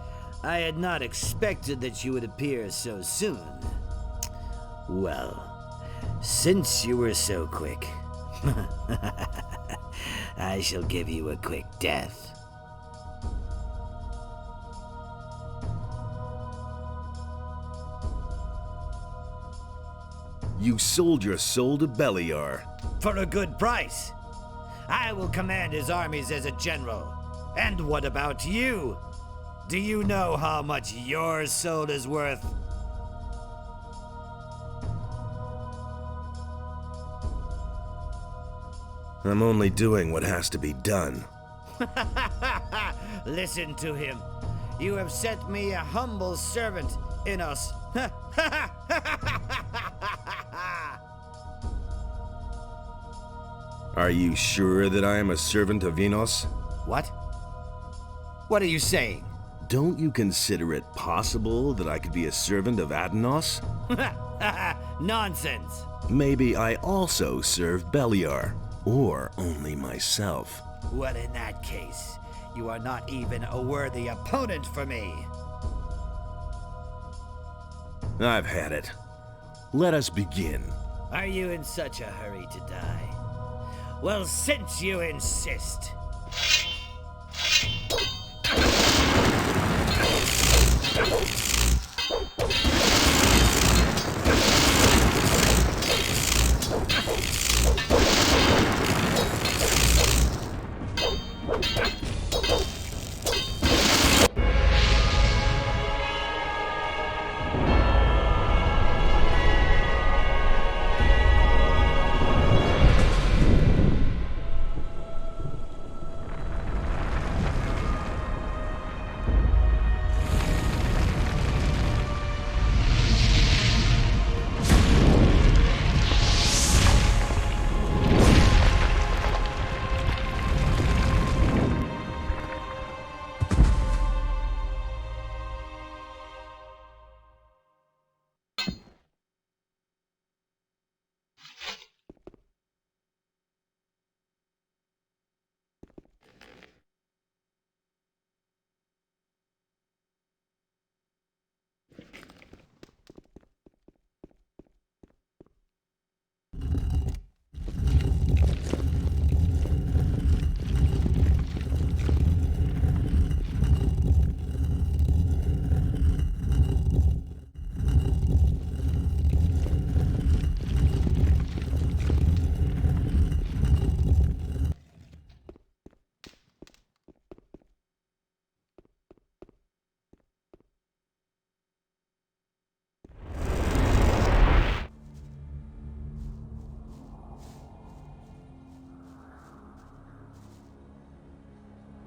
I had not expected that you would appear so soon. Well, since you were so quick, I shall give you a quick death. You sold your soul to Beliar. For a good price. I will command his armies as a general. And what about you? Do you know how much your soul is worth? I'm only doing what has to be done. Listen to him. You have set me a humble servant, Innos. Are you sure that I am a servant of Innos? What? What are you saying? Don't you consider it possible that I could be a servant of Addanos? Nonsense. Maybe I also serve Beliar, or only myself. Well, in that case, you are not even a worthy opponent for me. I've had it. Let us begin. Are you in such a hurry to die? Well, since you insist.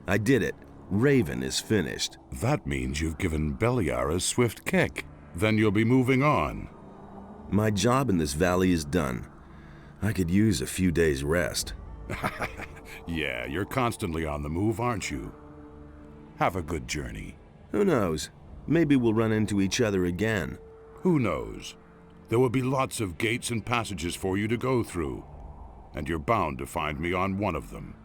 I did it. Raven is finished. That means you've given Beliar a swift kick. Then you'll be moving on. My job in this valley is done. I could use a few days' rest. Yeah, you're constantly on the move, aren't you? Have a good journey. Who knows? Maybe we'll run into each other again. Who knows? There will be lots of gates and passages for you to go through, and you're bound to find me on one of them.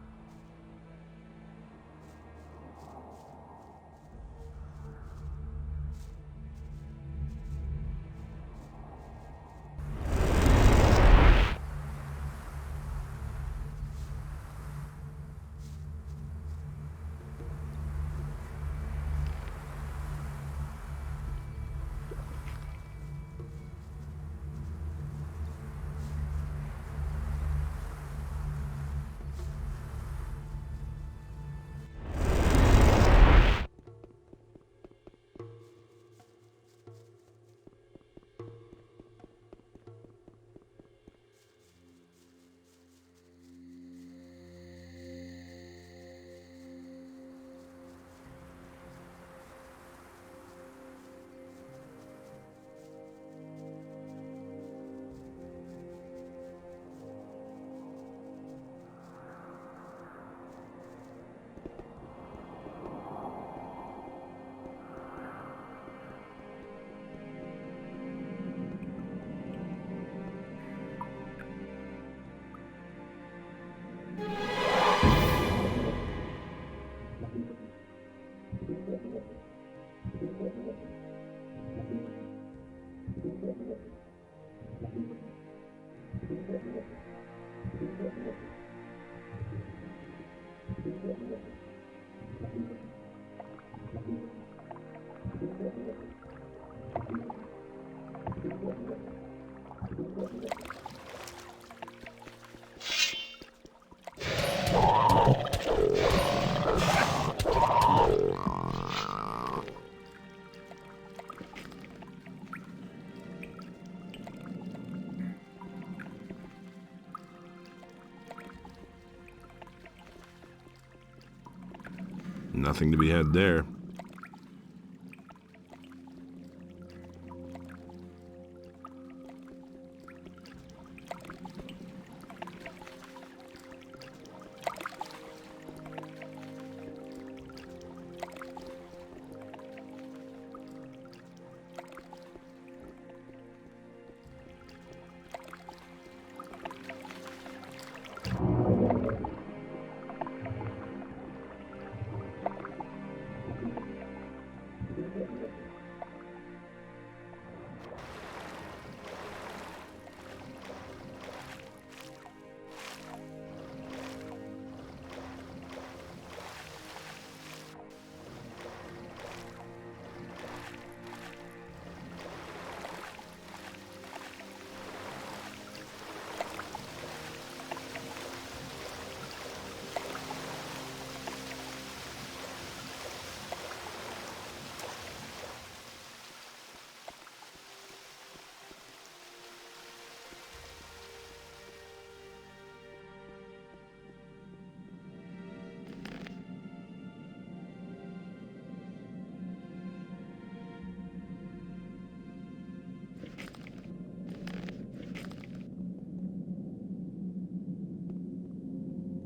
Nothing to be had there.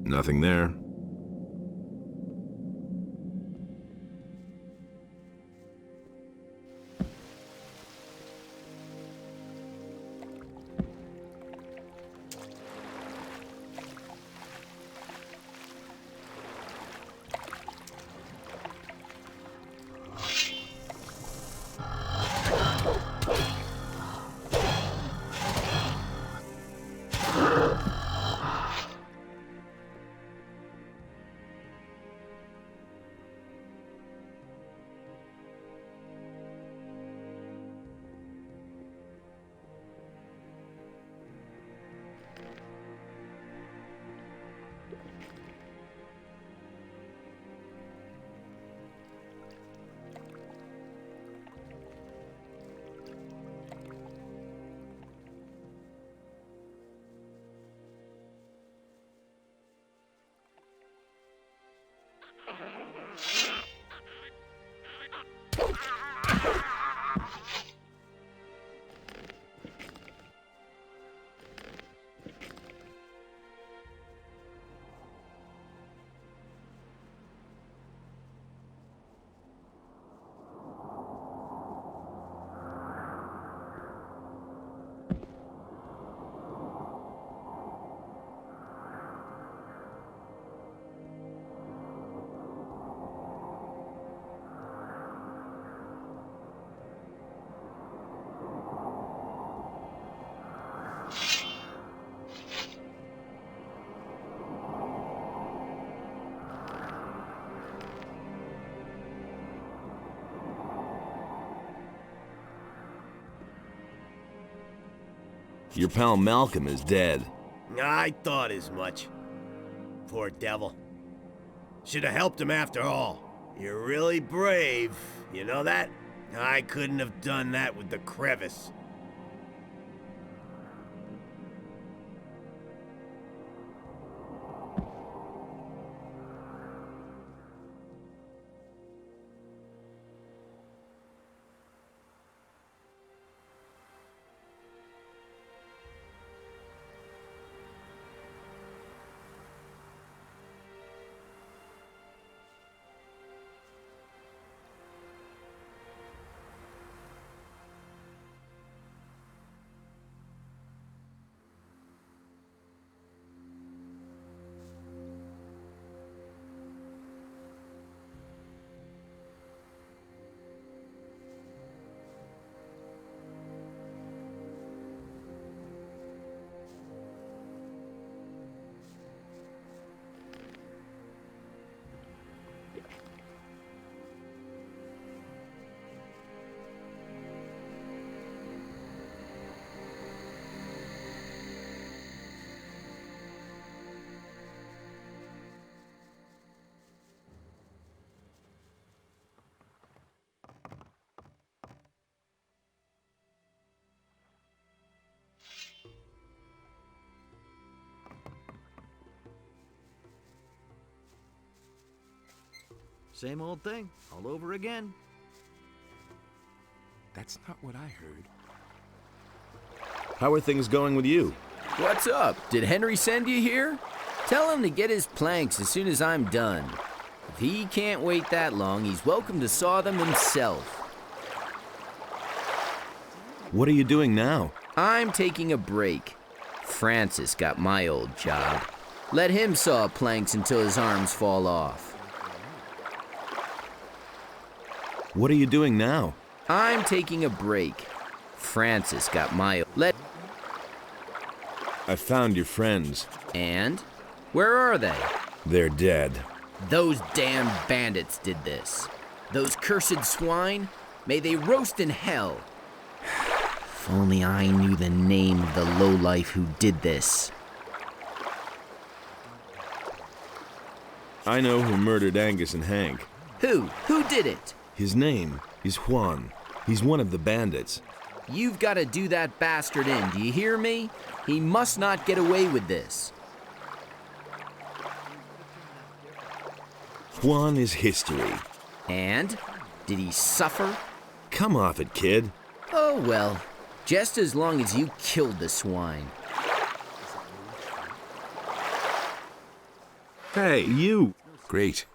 Nothing there. Your pal Malcolm is dead. I thought as much. Poor devil. Should have helped him after all. You're really brave, you know that? I couldn't have done that with the crevice. Same old thing, all over again. That's not what I heard. How are things going with you? What's up? Did Henry send you here? Tell him to get his planks as soon as I'm done. If he can't wait that long, he's welcome to saw them himself. What are you doing now? I'm taking a break. Francis got my old job. Let him saw planks until his arms fall off. What are you doing now? I'm taking a break. Francis got my old... I found your friends. And? Where are they? They're dead. Those damn bandits did this. Those cursed swine? May they roast in hell. If only I knew the name of the lowlife who did this. I know who murdered Angus and Hank. Who? Who did it? His name is Juan. He's one of the bandits. You've got to do that bastard in, do you hear me? He must not get away with this. Juan is history. And? Did he suffer? Come off it, kid. Oh well, just as long as you killed the swine. Hey, you! Great.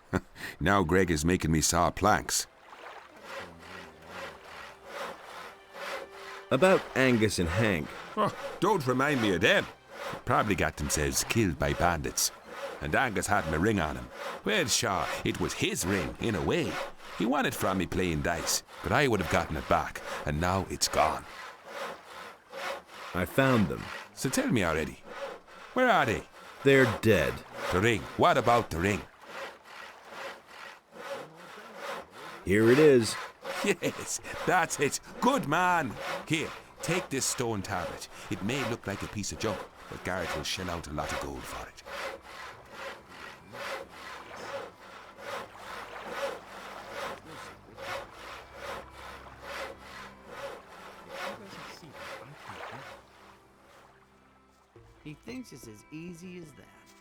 Now Greg is making me saw planks. About Angus and Hank. Oh, don't remind me of them. Probably got themselves killed by bandits. And Angus hadn't a ring on him. Well, sure, it was his ring, in a way. He won it from me playing dice, but I would have gotten it back, and now it's gone. I found them. So tell me already, where are they? They're dead. The ring. What about the ring? Here it is. Yes, that's it. Good man. Here, take this stone tablet. It may look like a piece of junk, but Garrett will shell out a lot of gold for it. He thinks it's as easy as that.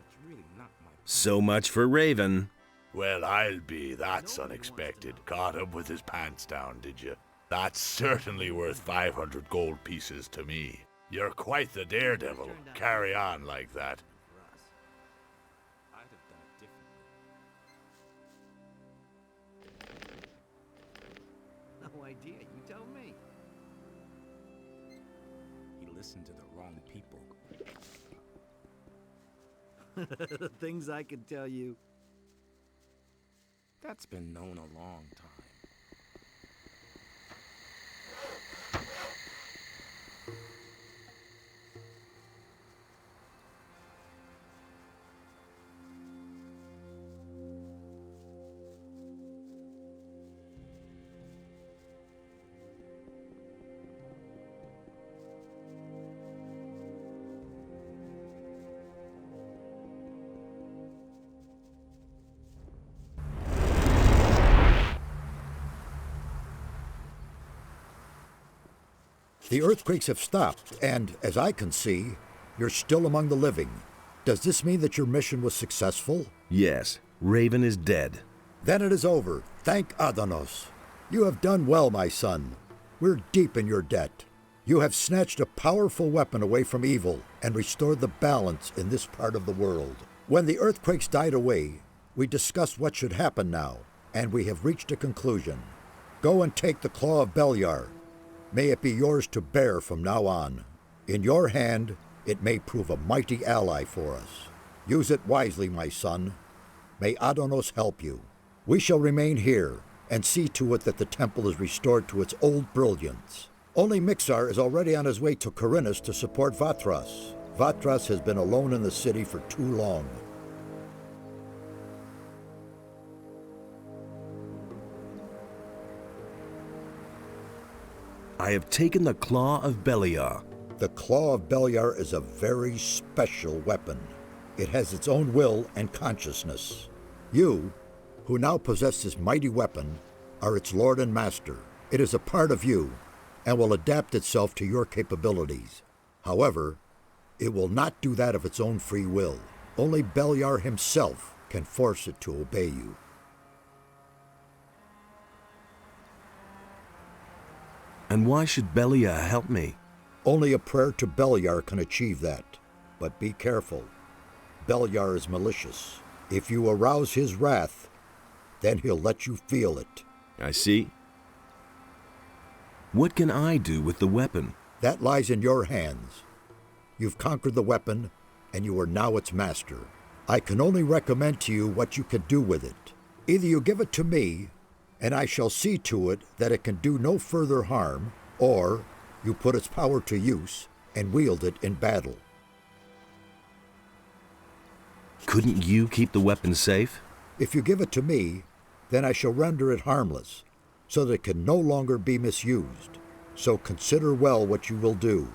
It's really not my... So much for Raven. Well, I'll be. That's unexpected. Caught him with his pants down, did you? That's certainly worth 500 gold pieces to me. You're quite the daredevil. Carry on like that. I'd have done it differently. No idea, you tell me. He listened to the wrong people. The things I could tell you. That's been known a long time. The earthquakes have stopped, and, as I can see, you're still among the living. Does this mean that your mission was successful? Yes, Raven is dead. Then it is over. Thank Addonos. You have done well, my son. We're deep in your debt. You have snatched a powerful weapon away from evil and restored the balance in this part of the world. When the earthquakes died away, we discussed what should happen now, and we have reached a conclusion. Go and take the Claw of Beliar. May it be yours to bear from now on. In your hand, it may prove a mighty ally for us. Use it wisely, my son. May Addonos help you. We shall remain here and see to it that the temple is restored to its old brilliance. Only Mixar is already on his way to Corinus to support Vatras. Vatras has been alone in the city for too long. I have taken the Claw of Beliar. The Claw of Beliar is a very special weapon. It has its own will and consciousness. You, who now possess this mighty weapon, are its lord and master. It is a part of you, and will adapt itself to your capabilities. However, it will not do that of its own free will. Only Beliar himself can force it to obey you. And why should Beliar help me? Only a prayer to Beliar can achieve that. But be careful. Beliar is malicious. If you arouse his wrath, then he'll let you feel it. I see. What can I do with the weapon? That lies in your hands. You've conquered the weapon, and you are now its master. I can only recommend to you what you can do with it. Either you give it to me, and I shall see to it that it can do no further harm, or you put its power to use and wield it in battle. Couldn't you keep the weapon safe? If you give it to me, then I shall render it harmless, so that it can no longer be misused. So consider well what you will do.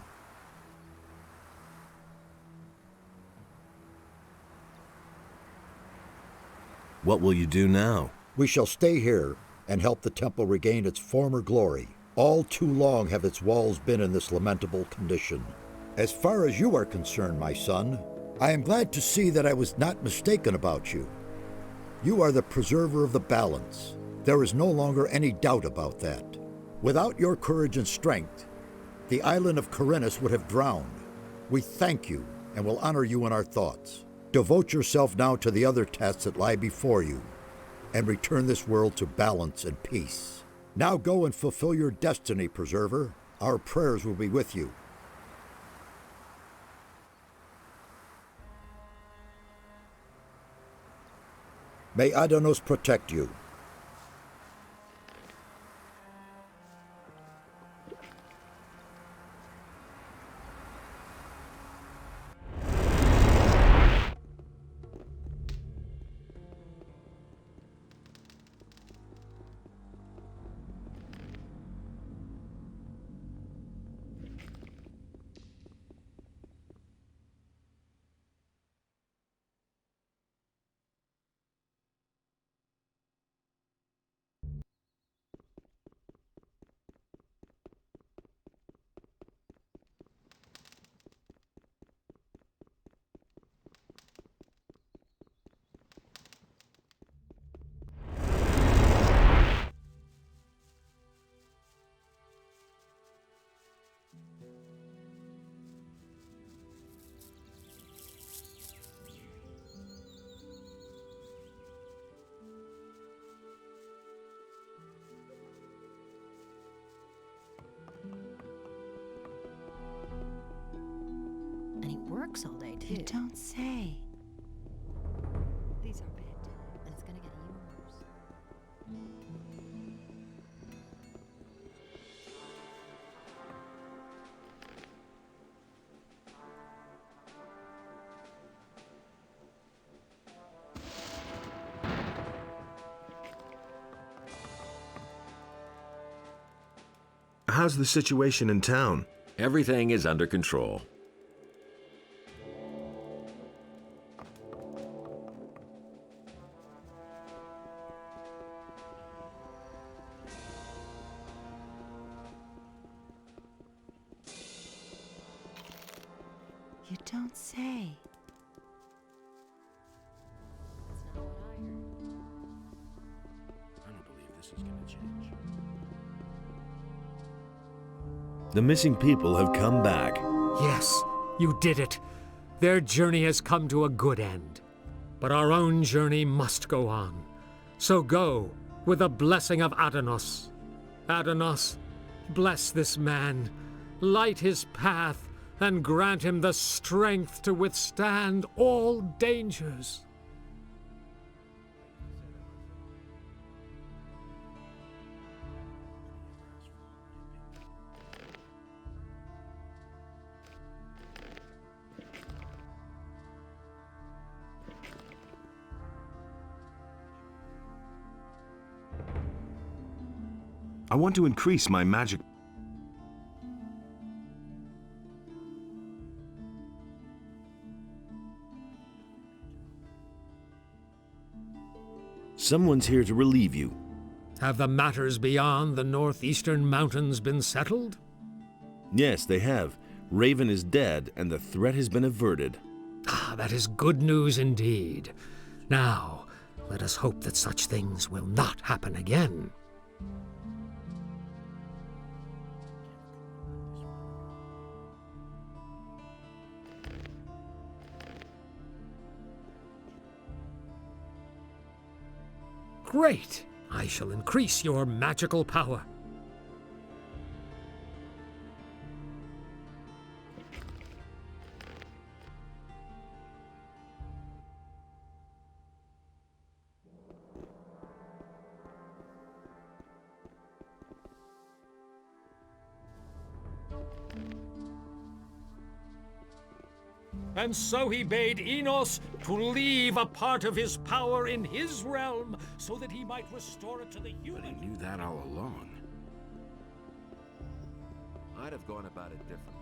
What will you do now? We shall stay here and help the temple regain its former glory. All too long have its walls been in this lamentable condition. As far as you are concerned, my son, I am glad to see that I was not mistaken about you. You are the preserver of the balance. There is no longer any doubt about that. Without your courage and strength, the island of Corinus would have drowned. We thank you and will honor you in our thoughts. Devote yourself now to the other tasks that lie before you, and return this world to balance and peace. Now go and fulfill your destiny, Preserver. Our prayers will be with you. May Adonos protect you. And he works all day, too. You don't say. These are bad, and it's gonna get even worse. How's the situation in town? Everything is under control. You don't say. That's not what I heard. I don't believe this is gonna change. The missing people have come back. Yes, you did it. Their journey has come to a good end. But our own journey must go on. So go with the blessing of Adonos. Adonos, bless this man, light his path, and grant him the strength to withstand all dangers. I want to increase my magic. Someone's here to relieve you. Have the matters beyond the northeastern mountains been settled? Yes, they have. Raven is dead, and the threat has been averted. Ah, that is good news indeed. Now, let us hope that such things will not happen again. Great! I shall increase your magical power. And so he bade Enos to leave a part of his power in his realm so that he might restore it to the human. But he knew that all along. I'd have gone about it differently.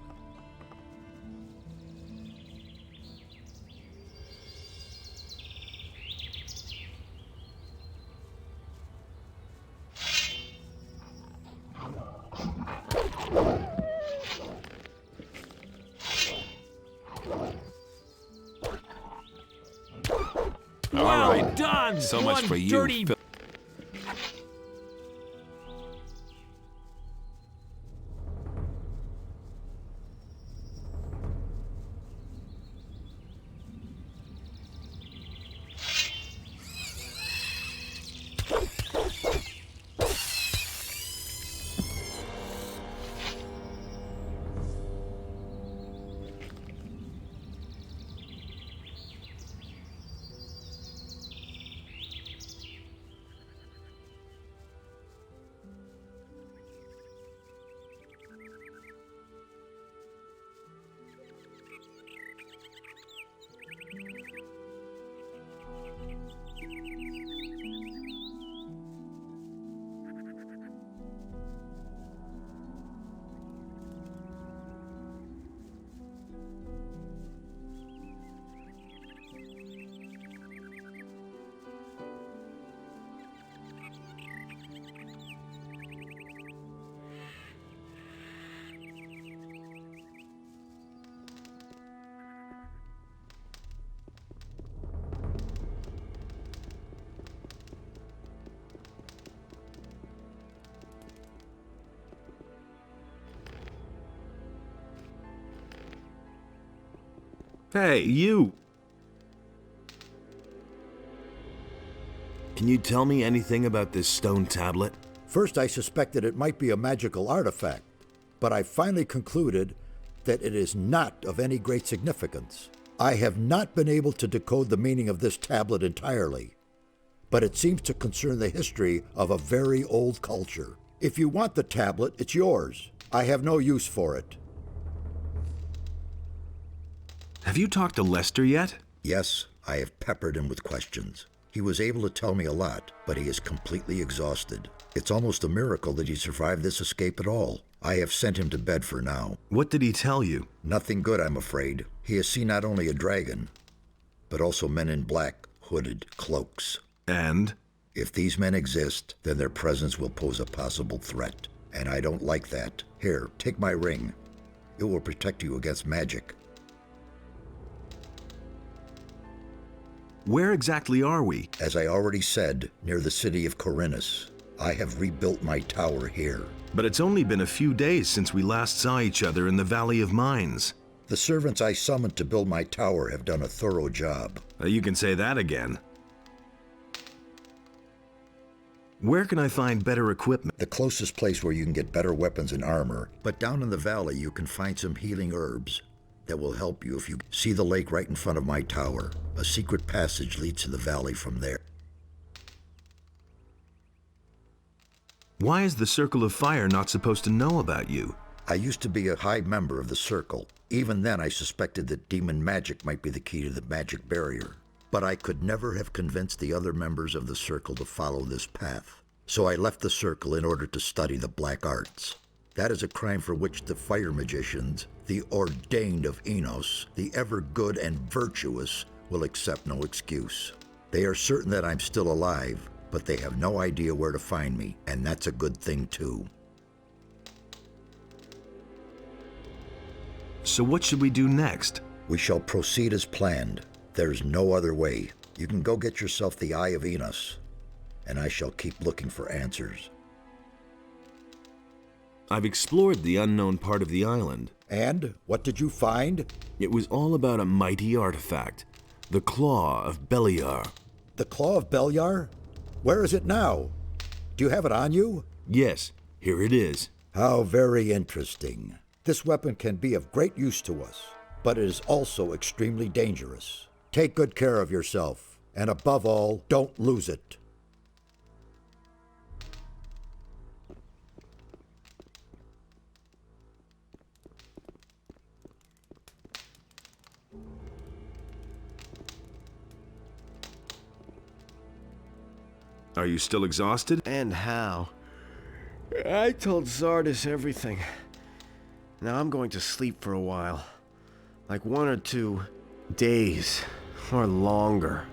Well done! So much one for you, dirty Phil. Hey, you! Can you tell me anything about this stone tablet? First, I suspected it might be a magical artifact, but I finally concluded that it is not of any great significance. I have not been able to decode the meaning of this tablet entirely, but it seems to concern the history of a very old culture. If you want the tablet, it's yours. I have no use for it. Have you talked to Lester yet? Yes, I have peppered him with questions. He was able to tell me a lot, but he is completely exhausted. It's almost a miracle that he survived this escape at all. I have sent him to bed for now. What did he tell you? Nothing good, I'm afraid. He has seen not only a dragon, but also men in black, hooded cloaks. And? If these men exist, then their presence will pose a possible threat. And I don't like that. Here, take my ring. It will protect you against magic. Where exactly are we? As I already said, near the city of Corinus. I have rebuilt my tower here. But it's only been a few days since we last saw each other in the Valley of Mines. The servants I summoned to build my tower have done a thorough job. You can say that again. Where can I find better equipment? The closest place where you can get better weapons and armor, but down in the valley you can find some healing herbs that will help you if you see the lake right in front of my tower. A secret passage leads to the valley from there. Why is the Circle of Fire not supposed to know about you? I used to be a high member of the Circle. Even then I suspected that demon magic might be the key to the magic barrier. But I could never have convinced the other members of the Circle to follow this path. So I left the Circle in order to study the black arts. That is a crime for which the fire magicians, the ordained of Enos, the ever good and virtuous, will accept no excuse. They are certain that I'm still alive, but they have no idea where to find me, and that's a good thing too. So what should we do next? We shall proceed as planned. There's no other way. You can go get yourself the Eye of Enos, and I shall keep looking for answers. I've explored the unknown part of the island. And what did you find? It was all about a mighty artifact, the Claw of Beliar. The Claw of Beliar? Where is it now? Do you have it on you? Yes, here it is. How very interesting. This weapon can be of great use to us, but it is also extremely dangerous. Take good care of yourself, and above all, don't lose it. Are you still exhausted? And how? I told Zardis everything. Now I'm going to sleep for a while. Like 1 or 2 days, or longer.